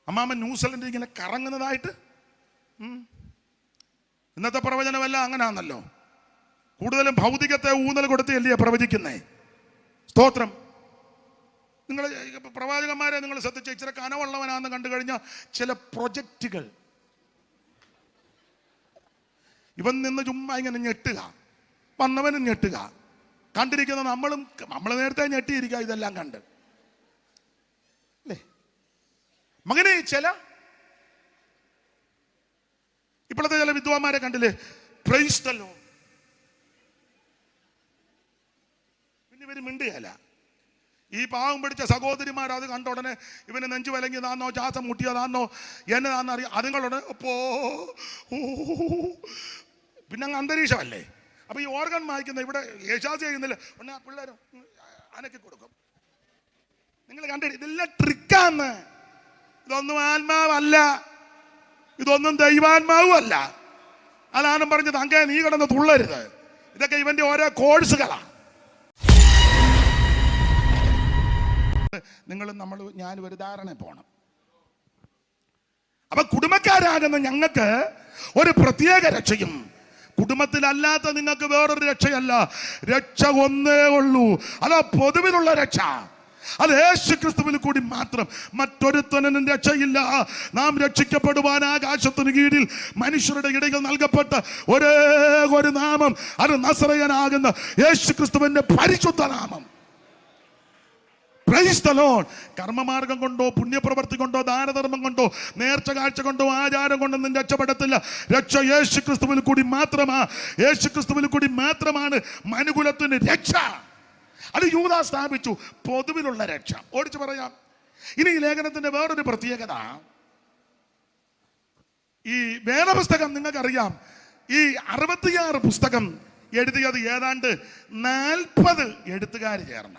അമ്മാമ്മൻ New Zealand ഇങ്ങനെ കറങ്ങുന്നതായിട്ട്. ഇന്നത്തെ പ്രവചനമല്ല അങ്ങനെയാണല്ലോ. കൂടുതലും ഭൗതികത്തെ ഊന്നൽ കൊടുത്തല്ലേ പ്രവചിക്കുന്നേ. സ്തോത്രം. നിങ്ങൾ പ്രവാചകന്മാരെ നിങ്ങൾ ശ്രദ്ധിച്ച ഇച്ചിരി കനവുള്ളവനാണെന്ന് കണ്ടു കഴിഞ്ഞാൽ ചില പ്രൊജക്റ്റുകൾ ഇവൻ നിന്ന് ചുമ്മാ ഇങ്ങനെ ഞെട്ടുക, വന്നവനും ഞെട്ടുക, കണ്ടിരിക്കുന്ന നമ്മൾ നേരത്തെ ഞെട്ടിയിരിക്കുക ഇതെല്ലാം കണ്ട് അല്ലേ മകനെ. ഇപ്പോഴത്തെ ചില വിദ്വാന്മാരെ കണ്ടില്ലേ, പ്രൈസ് ദി ലോർഡ്. പിന്നെ ഇവര് മിണ്ടുകയല്ല. ഈ പാവം പിടിച്ച സഹോദരിമാർ അത് കണ്ട ഉടനെ ഇവന് നെഞ്ചു വലങ്ങിയതാന്നോ ശ്വാസം മുട്ടിയതാന്നോ എന്നതാണെന്ന് അറിയാം. അതുങ്ങളുടെ പിന്നെ അങ്ങ് അന്തരീക്ഷമല്ലേ. അപ്പൊ ഈ ഓർഗൻ വായിക്കുന്ന ഇവിടെ യേശാസ് ചെയ്യുന്നില്ല, ഉടനെ ആ പിള്ളേർ അനക്കി കൊടുക്കും. നിങ്ങൾ കണ്ടിട്ട് ഇതെല്ലാം ട്രിക്കാന്ന്. ഇതൊന്നും ആത്മാവല്ല, ഇതൊന്നും ദൈവാത്മാവും അല്ല. അതാണ് പറഞ്ഞത് അങ്ങേ നീ കിടന്ന് തുള്ളരുത്. ഇതൊക്കെ ഇവന്റെ ഓരോ കോഴ്സുകളാ. ഞാനും ഒരു ധാരണ പോണം. അപ്പൊ കുടുംബക്കാരാകുന്ന ഞങ്ങൾക്ക് ഒരു പ്രത്യേക രക്ഷയും, കുടുംബത്തിലല്ലാത്ത നിങ്ങൾക്ക് വേറൊരു രക്ഷയല്ല. രക്ഷ ഒന്നേ ഉള്ളൂ. അതാ പൊതുവിലുള്ള രക്ഷ. അത് യേശു ക്രിസ്തുവിൽ കൂടി മാത്രം, മറ്റൊരുത്തനും രക്ഷയില്ല. നാം രക്ഷിക്കപ്പെടുവാൻ ആകാശത്തിന് കീഴിൽ മനുഷ്യരുടെ ഇടയിൽ നൽകപ്പെട്ട ഒരേ ഒരു നാമം, അത് നസറയനാകുന്ന യേശു ക്രിസ്തുവിന്റെ പരിശുദ്ധ നാമം. Praise the Lord. കർമ്മമാർഗം കൊണ്ടോ പുണ്യപ്രവർത്തി കൊണ്ടോ ദാനധർമ്മം കൊണ്ടോ നേർച്ച കാഴ്ച കൊണ്ടോ ആചാരം കൊണ്ടോ നിന്റെ രക്ഷപ്പെടത്തില്ല. രക്ഷ യേശു ക്രിസ്തുവിൽ കൂടി മാത്രമാ. യേശു ക്രിസ്തുവിൽ കൂടി മാത്രമാണ് മനുകുലത്തിന് രക്ഷ. അത് യൂദാ സ്ഥാപിച്ചു, പൊതുവിലുള്ള രക്ഷ. ഓടിച്ചു പറയാം. ഇനി ഈ ലേഖനത്തിന്റെ വേറൊരു പ്രത്യേകത, ഈ വേദപുസ്തകം നിങ്ങൾക്കറിയാം, ഈ 66 പുസ്തകം എഴുതിയത് ഏതാണ്ട് 40 എഴുത്തുകാർ ചേർന്ന.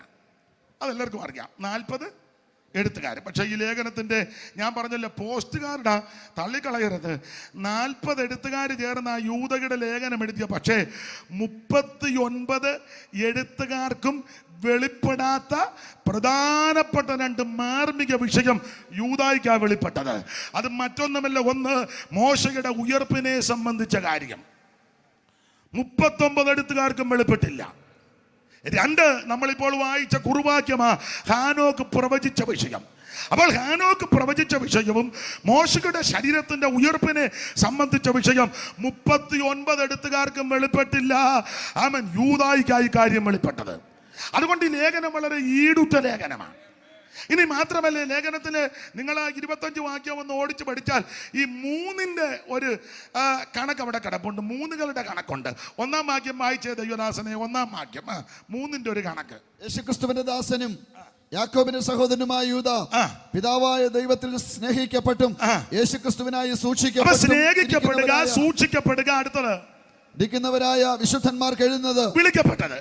അതെല്ലാവർക്കും അറിയാം, 40 എഴുത്തുകാർ. പക്ഷെ ഈ ലേഖനത്തിന്റെ ഞാൻ പറഞ്ഞല്ലോ, പോസ്റ്റുകാരുടെ തള്ളിക്കളയരുത്. 40 എഴുത്തുകാർ ചേർന്ന യൂദയുടെ ലേഖനം എഴുതിയ, പക്ഷേ 39 എഴുത്തുകാർക്കും വെളിപ്പെടാത്ത പ്രധാനപ്പെട്ട 2 മാർമിക വിഷയം യൂദായ്ക്കാണ് വെളിപ്പെട്ടത്. അത് മറ്റൊന്നുമല്ല, ഒന്ന് മോശയുടെ ഉയർപ്പിനെ സംബന്ധിച്ച കാര്യം 39 എഴുത്തുകാർക്കും വെളിപ്പെട്ടില്ല. 2 നമ്മളിപ്പോൾ വായിച്ച കുറുവാക്യമാ ഹാനോക്ക് പ്രവചിച്ച വിഷയം. അപ്പോൾ ഹാനോക്ക് പ്രവചിച്ച വിഷയവും മോശയുടെ ശരീരത്തിന്റെ ഉയർപ്പിനെ സംബന്ധിച്ച വിഷയം 39 എഴുത്തുകാർക്കും വെളിപ്പെട്ടില്ല. ആമേൻ. യൂദായ്ക്കായി കാര്യം വെളിപ്പെട്ടത്. അതുകൊണ്ട് ഈ ലേഖനം വളരെ ഈടുറ്റ ലേഖനമാണ്. ഇനി മാത്രമല്ല, ലേഖനത്തിന് നിങ്ങൾ 25 വാക്യം ഒന്ന് ഓടിച്ച് പഠിച്ചാൽ ഈ 3ന്റെ ഒരു കണക്ക് അവിടെ കിടപ്പുണ്ട്. 3കളുടെ കണക്കുണ്ട്. 1-ാം വാക്യം വായിച്ചേ ദൈവദാസനെ. 1-ാം വാക്യം 3ന്റെ ഒരു കണക്ക്. യേശുക്രിസ്തുവിന്റെ ദാസനും യാക്കോബിന്റെ സഹോദരനുമായ യൂദാ, പിതാവായ ദൈവത്തിൽ സ്നേഹിക്കപ്പെട്ടും യേശുക്രിസ്തുവിനായി സ്നേഹിക്കപ്പെടുക, സൂക്ഷിക്കപ്പെടുക. അടുത്തത് ഇരിക്കുന്നവരായ വിശുദ്ധന്മാർക്ക് എഴുതുന്നത്, വിളിക്കപ്പെട്ടത്.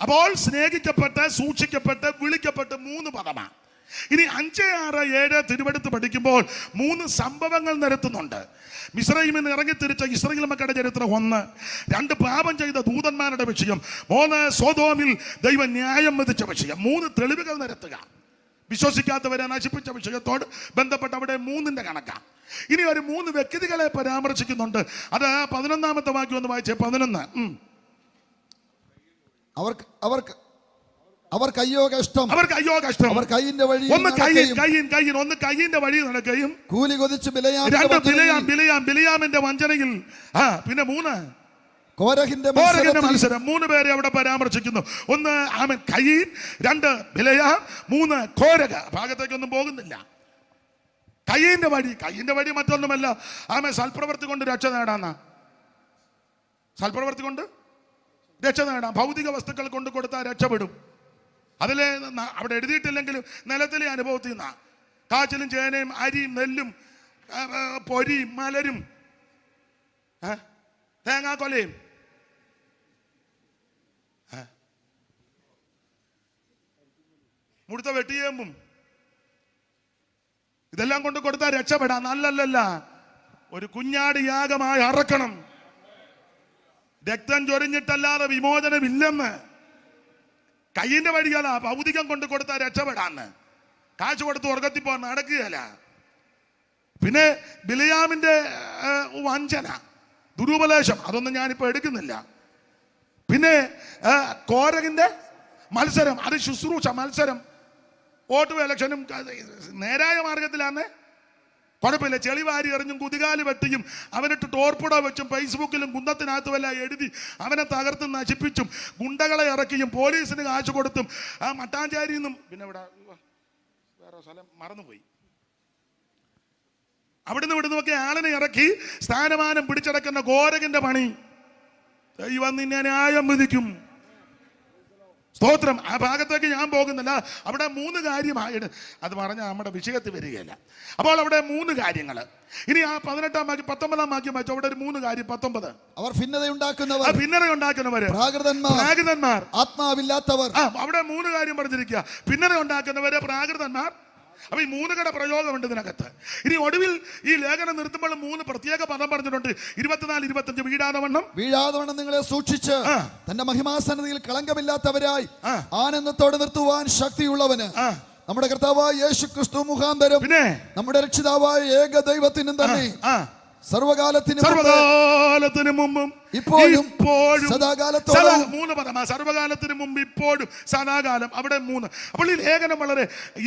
അപ്പോൾ സ്നേഹിക്കപ്പെട്ട്, സൂക്ഷിക്കപ്പെട്ട്, വിളിക്കപ്പെട്ട് 3 പദമാണ്. ഇനി 5, 6, 7 തിരുവെടുത്ത് പഠിക്കുമ്പോൾ 3 സംഭവങ്ങൾ നിരത്തുന്നുണ്ട്. മിസ്രയീമിൽ നിന്ന് ഇറങ്ങിത്തിരിച്ച ഇസ്രായേൽ മക്കളുടെ ചരിത്രം 1, 2 പാപം ചെയ്ത ദൂതന്മാരുടെ വിഷയം, 3 സോദോമിൽ ദൈവം ന്യായം വിധിച്ച വിഷയം. 3 തെളിവുകൾ നിരത്തുക. വിശ്വസിക്കാത്തവരെ നശിപ്പിച്ച വിഷയത്തോട് ബന്ധപ്പെട്ട് അവിടെ 3ന്റെ കണക്കാണ്. ഇനി ഒരു 3 വ്യക്തികളെ പരാമർശിക്കുന്നുണ്ട്. അത് 11-ാമത്തെ വാക്യം ഒന്ന് വായിച്ചേ. 11. അവർക്ക് അയ്യോ കഷ്ടം, അവർ കയ്യിന്റെ വഴി, ഒന്ന് കയ്യിന്റെ വഴി നടക്കുകയും കൂലി കൊതിച്ച് ബിലയാമിന്റെ വഞ്ചനയിൽ. പിന്നെ 3 കോരഹിന്റെ മത്സരം. 3 പേരെ അവിടെ പരാമർശിക്കുന്നു. 1 ആമൻ കയീൻ, 2 ബിലയാം, 3 കോരഹ. ഭാഗത്തേക്കൊന്നും പോകുന്നില്ല. കയ്യിന്റെ വഴി മറ്റൊന്നുമല്ല, ആമൻ സൽപ്രവൃത്തി കൊണ്ട് രക്ഷ നേടാന്ന. സൽപ്രവൃത്തി കൊണ്ട് രക്ഷ നേടാം. ഭൗതിക വസ്തുക്കൾ കൊണ്ട് കൊടുത്താൽ രക്ഷപ്പെടും. അതിലെ അവിടെ എഴുതിയിട്ടില്ലെങ്കിലും നിലത്തിലെ അനുഭവത്തിൽ നിന്നാ. കാച്ചിലും ചേനയും അരിയും നെല്ലും പൊരിയും മലരും തേങ്ങാക്കൊലയും മുടുത്ത വെട്ടിയേമ്പും ഇതെല്ലാം കൊണ്ട് കൊടുത്താൽ രക്ഷപ്പെടാം. നല്ലല്ല, ഒരു കുഞ്ഞാട് യാഗമായി അറക്കണം. രക്തം ചൊരിഞ്ഞിട്ടല്ലാതെ വിമോചനമില്ലെന്ന്. കയ്യിന്റെ വഴിയല്ല, ഭൗതികം കൊണ്ട് കൊടുത്താൽ രക്ഷപ്പെടാന്ന്. കാശ് കൊടുത്ത് സ്വർഗത്തിൽ പോകാൻ നടക്കുകയല്ല. പിന്നെ ബിലയാമിന്റെ വഞ്ചന, ദുരുപദേശം, അതൊന്നും ഞാനിപ്പോൾ എടുക്കുന്നില്ല. പിന്നെ കോരഹിന്റെ മത്സരം, അത് ശുശ്രൂഷ മത്സരം, വോട്ട് ഇലക്ഷനും നേരായ മാർഗത്തിലാണ്, കുഴപ്പമില്ല. ചെളിവാരി എറിഞ്ഞും കുതികാല് വെട്ടിയും അവനിട്ട് ടോർപ്പിട വെച്ചും ഫേസ്ബുക്കിലും കുന്നത്തിനകത്തുമെല്ലാം എഴുതി അവനെ തകർത്തും നശിപ്പിച്ചും ഗുണ്ടകളെ ഇറക്കിയും പോലീസിന് കാശ് കൊടുത്തും ആ മട്ടാഞ്ചേരിയിൽ നിന്നും, പിന്നെ ഇവിടെ വേറെ സ്ഥലം മറന്നുപോയി, അവിടുന്ന് ഇവിടുന്നൊക്കെ ആളിനെ ഇറക്കി സ്ഥാനമാനം പിടിച്ചടക്കുന്ന ഘോരകന്റെ പണി ദൈവം നിന്നെ ന്യായം വിധിക്കും. സ്തോത്രം. ആ ഭാഗത്തേക്ക് ഞാൻ പോകുന്നില്ല. അവിടെ 3 കാര്യമായിട്ട് അത് പറഞ്ഞാൽ നമ്മുടെ വിഷയത്തിൽ വരികയില്ല. അപ്പോൾ അവിടെ 3 കാര്യങ്ങൾ. ഇനി ആ 18-ാം വാക്യം 19-ാം വാക്യം വായിച്ചു. അവിടെ ഒരു 3 കാര്യം. 19 അവർ ഭിന്നതയുണ്ടാക്കുന്നവർ, പ്രാകൃതന്മാർ, ആത്മാവില്ലാത്തവർ. അവിടെ 3 കാര്യം പറഞ്ഞിരിക്കുക. ഭിന്നതയുണ്ടാക്കുന്നവര്, പ്രാകൃതന്മാർ. അപ്പൊ ഈ 3 കട പ്രയോഗമുണ്ട് ഇതിനകത്ത്. ഇനി ഒടുവിൽ ഈ ലേഖനം നിർത്തുമ്പോൾ 3 പ്രത്യേക പദം പറഞ്ഞിട്ടുണ്ട്. 24, 25. വീഴാതവണ്ണം നിങ്ങളെ സൂക്ഷിച്ച് തന്റെ മഹിമാസന്നതിയിൽ കളങ്കമില്ലാത്തവരായി ആനന്ദത്തോടെ നിർത്തുവാൻ ശക്തിയുള്ളവന് നമ്മുടെ കർത്താവായ യേശു ക്രിസ്തു മുഖാന്തരം പിന്നെ നമ്മുടെ രക്ഷിതാവായ ഏക ദൈവത്തിനും തന്നെ സർവകാലത്തിനും മുമ്പും ഇപ്പോഴും സദാകാലത്തോളം. 3 പദം. സർവകാലത്തിന് മുമ്പ്, ഇപ്പോഴും, സദാകാലം. അവിടെ 3. അപ്പോൾ ഈ ലേഖനം വളരെ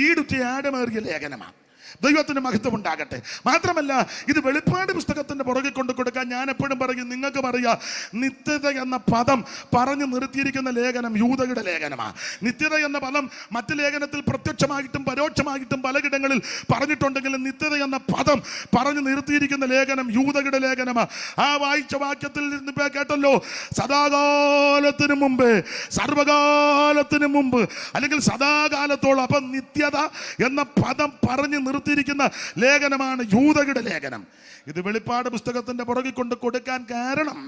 ഈടുറ്റി ആഴമേറിയ ലേഖനമാണ്. ദൈവത്തിന് മഹത്വം ഉണ്ടാകട്ടെ. മാത്രമല്ല ഇത് വെളിപ്പാട് പുസ്തകത്തിന്റെ പുറകെ കൊണ്ട് കൊടുക്കാൻ ഞാൻ എപ്പോഴും പറയും, നിങ്ങൾക്ക് പറയാ, നിത്യത എന്ന പദം പറഞ്ഞു നിർത്തിയിരിക്കുന്ന ലേഖനം യൂദയുടെ ലേഖനമാണ്. നിത്യത എന്ന പദം മറ്റ് ലേഖനത്തിൽ പ്രത്യക്ഷമായിട്ടും പരോക്ഷമായിട്ടും പലയിടങ്ങളിൽ പറഞ്ഞിട്ടുണ്ടെങ്കിലും നിത്യത എന്ന പദം പറഞ്ഞു നിർത്തിയിരിക്കുന്ന ലേഖനം യൂദയുടെ ലേഖനമാണ്. ആ വായിച്ച വാക്യത്തിൽ നിന്ന് കേട്ടല്ലോ, സദാകാലത്തിന് മുമ്പ്, സർവകാലത്തിന് മുമ്പ്, അല്ലെങ്കിൽ സദാകാലത്തോളം. അപ്പം നിത്യത എന്ന പദം പറഞ്ഞു നിർത്തിയിരിക്കുന്ന ലേഖനമാണ് യൂദയുടെ ലേഖനം. ഇത് വെളിപ്പാട് പുസ്തകത്തിന്റെ പുറകിൽ കൊണ്ട് കൊടുക്കാൻ കാരണം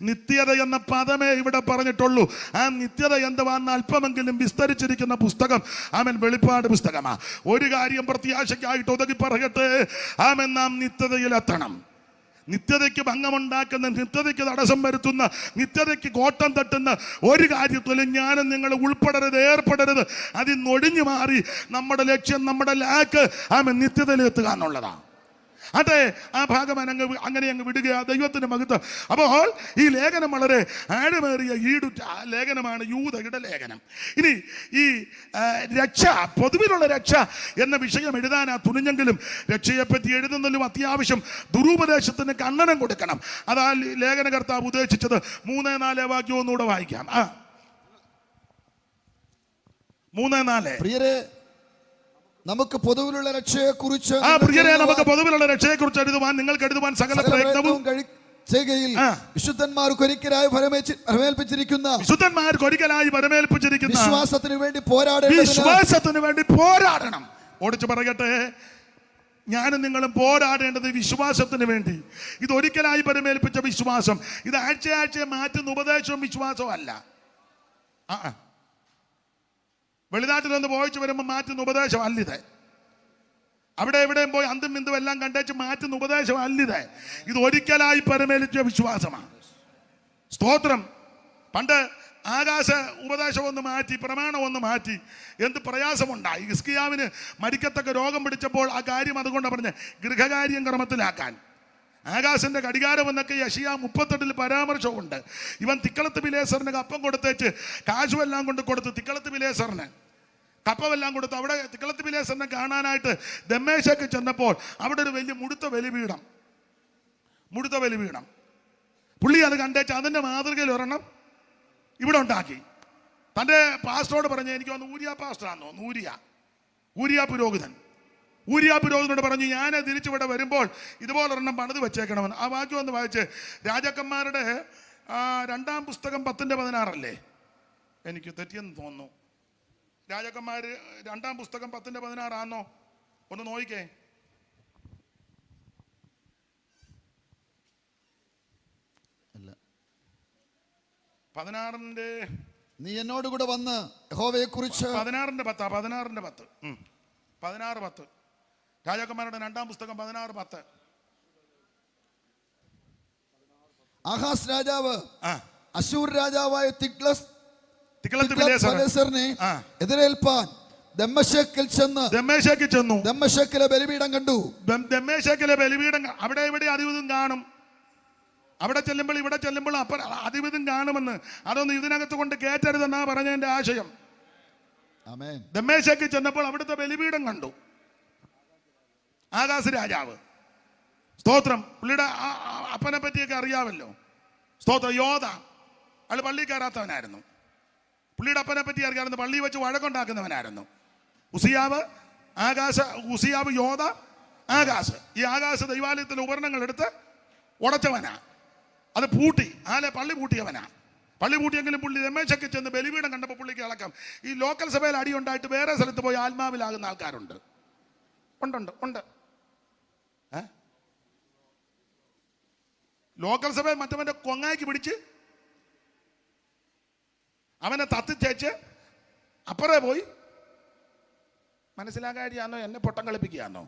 നിത്യത എന്ന പദമേ ഇവിടെ പറഞ്ഞിട്ടുള്ളൂ. ആ നിത്യത എന്തുവാന്ന് അല്പമെങ്കിലും വിസ്തരിച്ചിരിക്കുന്ന പുസ്തകം ആമൻ വെളിപ്പാട് പുസ്തകമാണ്. ഒരു കാര്യം പ്രത്യാശയ്ക്കായിട്ട് ഒതുക്കി പറയട്ടെ, ആമൻ നാം നിത്യതയിലെത്തണം. നിത്യതയ്ക്ക് ഭംഗമുണ്ടാക്കുന്ന, നിത്യതയ്ക്ക് തടസ്സം വരുത്തുന്ന, നിത്യതയ്ക്ക് കോട്ടം തട്ടുന്ന ഒരു കാര്യത്തിലും ഞാനും നിങ്ങൾ ഉൾപ്പെടരുത്, ഏർപ്പെടരുത്. അതിൽ നൊടിഞ്ഞു മാറി നമ്മുടെ ലക്ഷ്യം, നമ്മുടെ ലാക്ക് ആമൻ നിത്യതയിലെത്തുക എന്നുള്ളതാണ്. അതെ, ആ ഭാഗം അങ്ങനെ അങ്ങ് വിടുക. ദൈവത്തിന്റെ മഹത്വം. അപ്പോൾ ഈ ലേഖനം വളരെ ആഴമേറിയ ഈടുറ്റ ലേഖനമാണ് യൂദയുടെ ലേഖനം. ഇനി ഈ രക്ഷ, പൊതുവിലുള്ള രക്ഷ എന്ന വിഷയം എഴുതാനാ തുനിഞ്ഞെങ്കിലും രക്ഷയെപ്പറ്റി എഴുതുന്നതിലും അത്യാവശ്യം ദുരുപദേശത്തിന് കണ്ണനം കൊടുക്കണം. അതാ ലേഖനകർത്താവ് ഉദ്ദേശിച്ചത്. 3-4 വാക്യം ഒന്നുകൂടെ വായിക്കാം. 3-4. പ്രിയരെ, നമുക്ക് പൊതുവിലുള്ള രക്ഷയെക്കുറിച്ച് എഴുതുവാൻ നിങ്ങൾക്ക് എഴുതുവാൻ സകല പ്രയത്നവും ചെയ്യുകയിൽ വിശുദ്ധന്മാർക്ക് ഒരിക്കലായി ഭരമേൽപ്പിച്ചിരിക്കുന്ന വിശ്വാസത്തിന് വേണ്ടി പോരാടണം. ഓടിച്ചു പറയട്ടെ, ഞാനും നിങ്ങളും പോരാടേണ്ടത് വിശ്വാസത്തിന് വേണ്ടി. ഇത് ഒരിക്കലായി പരമേൽപ്പിച്ച വിശ്വാസം. ഇത് ആഴ്ച മാറ്റുന്ന ഉപദേശവും വിശ്വാസവും അല്ല. വെളിനാട്ടിലൊന്ന് പോയിച്ചു വരുമ്പോൾ മാറ്റുന്ന ഉപദേശം അല്ലിത്. അവിടെ എവിടെയും പോയി അന്തും ബിന്ദും എല്ലാം കണ്ടേച്ച് മാറ്റുന്ന ഉപദേശം അല്ലിത്. ഇത് ഒരിക്കലായി പരമേൽപ്പിച്ച വിശ്വാസമാണ്. സ്തോത്രം. പണ്ട് ആകാശ ഉപദേശം ഒന്ന് മാറ്റി, പ്രമാണം ഒന്ന് മാറ്റി, എന്ത് പ്രയാസമുണ്ടായി. ഹിസ്കിയാവിന് മരിക്കത്തക്ക രോഗം പിടിച്ചപ്പോൾ ആ കാര്യം അതുകൊണ്ട് പറഞ്ഞ് ഗൃഹകാര്യം ക്രമത്തിലാക്കാൻ. ആകാശന്റെ കടികാരം എന്നൊക്കെ യെശയ്യാ 38 പരാമർശമുണ്ട്. ഇവൻ തിക്കളത്ത് വിലേസറിന് കപ്പം കൊടുത്തേച്ച് കാശുമെല്ലാം കൊണ്ട് കൊടുത്ത്, തിക്കളത്ത് വിലേസറിന് കപ്പമെല്ലാം കൊടുത്ത്, അവിടെ തിക്കളത്ത് വിലേസറിനെ കാണാനായിട്ട് ദമ്മേശക്ക് ചെന്നപ്പോൾ അവിടെ ഒരു വലിയ മുടുത്ത ബലിപീഠം. പുള്ളി അത് കണ്ടേച്ച് അതിൻ്റെ മാതൃകയിൽ ഒരെണ്ണം ഇവിടെ ഉണ്ടാക്കി. തൻ്റെ പാസ്റ്ററോട് പറഞ്ഞ്, എനിക്ക് വന്ന് ഊരിയ പാസ്റ്ററാന്നോ, ഊരിയ പുരോഹിതനോട് പറഞ്ഞു, ഞാൻ തിരിച്ചിവിടെ വരുമ്പോൾ ഇതുപോലൊരെണ്ണം പണിത് വെച്ചേക്കണമെന്ന്. ആ വാക്യം ഒന്ന് വായിച്ച്. രാജാക്കന്മാരുടെ 2-ാം പുസ്തകം 10-16 എനിക്ക് തെറ്റിയെന്ന് തോന്നുന്നു. രാജാക്കന്മാർ 2-ാം പുസ്തകം 10-16 ആണോ? ഒന്ന് നോക്കിക്കേ. അല്ല, 16-ന്റെ നീ എന്നോട് കൂടെ വന്ന് യഹോവയെ കുറിച്ച് 16:10 രാജാക്കന്മാരുടെ 2-ാം പുസ്തകം 16:10. ആഹാസ് രാജാവ് അശൂർ രാജാവായ തിക്ലത്ത്-പിലേസറിനെ എതിരേൽപ്പാൻ ദമ്മേശക്കിൽ ചെന്നു ദമ്മേശക്കിലെ ബലിപീഠം കണ്ടു. ദമ്മേശക്കിലെ ബലിപീഠം അവിടെ ഇവിടെ അതിവിധം കാണും. അവിടെ ചെല്ലുമ്പോൾ ഇവിടെ ചെല്ലുമ്പോൾ അതിവിധം കാണുമെന്ന്. അതൊന്നും ഇതിനകത്ത് കൊണ്ട് കയറ്റരുതെന്നാ പറഞ്ഞതിന്റെ ആശയം. ദമ്മേശക്കിൽ ചെന്നപ്പോൾ അവിടുത്തെ ബലിപീഠം കണ്ടു. ആകാശ രാജാവ്, സ്തോത്രം, പുള്ളിയുടെ അപ്പനെ പറ്റിയൊക്കെ അറിയാമല്ലോ. സ്തോത്രം, യോധ, അയാൾ പള്ളി കയറാത്തവനായിരുന്നു. പുള്ളിയുടെ അപ്പനെ പറ്റി അറിയാമായിരുന്നു, പള്ളി വെച്ച് വഴക്കുണ്ടാക്കുന്നവനായിരുന്നു. ഉസിയാവ്, യോധ, ആകാശ്. ഈ ആകാശ് ദൈവാലയത്തിലെ ഉപകരണങ്ങൾ എടുത്ത് ഉടച്ചവനാ. അത് പൂട്ടി, പള്ളി പൂട്ടിയവനാ. പള്ളി പൂട്ടിയെങ്കിലും പുള്ളി ദമ്മേശക്കിൽ ചെന്ന് ബലിപീഠം കണ്ടപ്പോൾ പുള്ളിക്ക് ഇളക്കം. ഈ ലോക്കൽ സഭയിൽ അടിയുണ്ടായിട്ട് വേറെ സ്ഥലത്ത് പോയി ആത്മാവിലാകുന്ന ആൾക്കാരുണ്ട്. ഉണ്ട്. ലോക്കൽ സഭയിൽ മറ്റവന്റെ കൊങ്ങായിക്ക് പിടിച്ച് അവനെ തത്തിച്ചേച്ച് അപ്പുറേ പോയി. മനസ്സിലാക്കാതിയാണോ എന്നെ പൊട്ടം കളിപ്പിക്കുകയാണോ?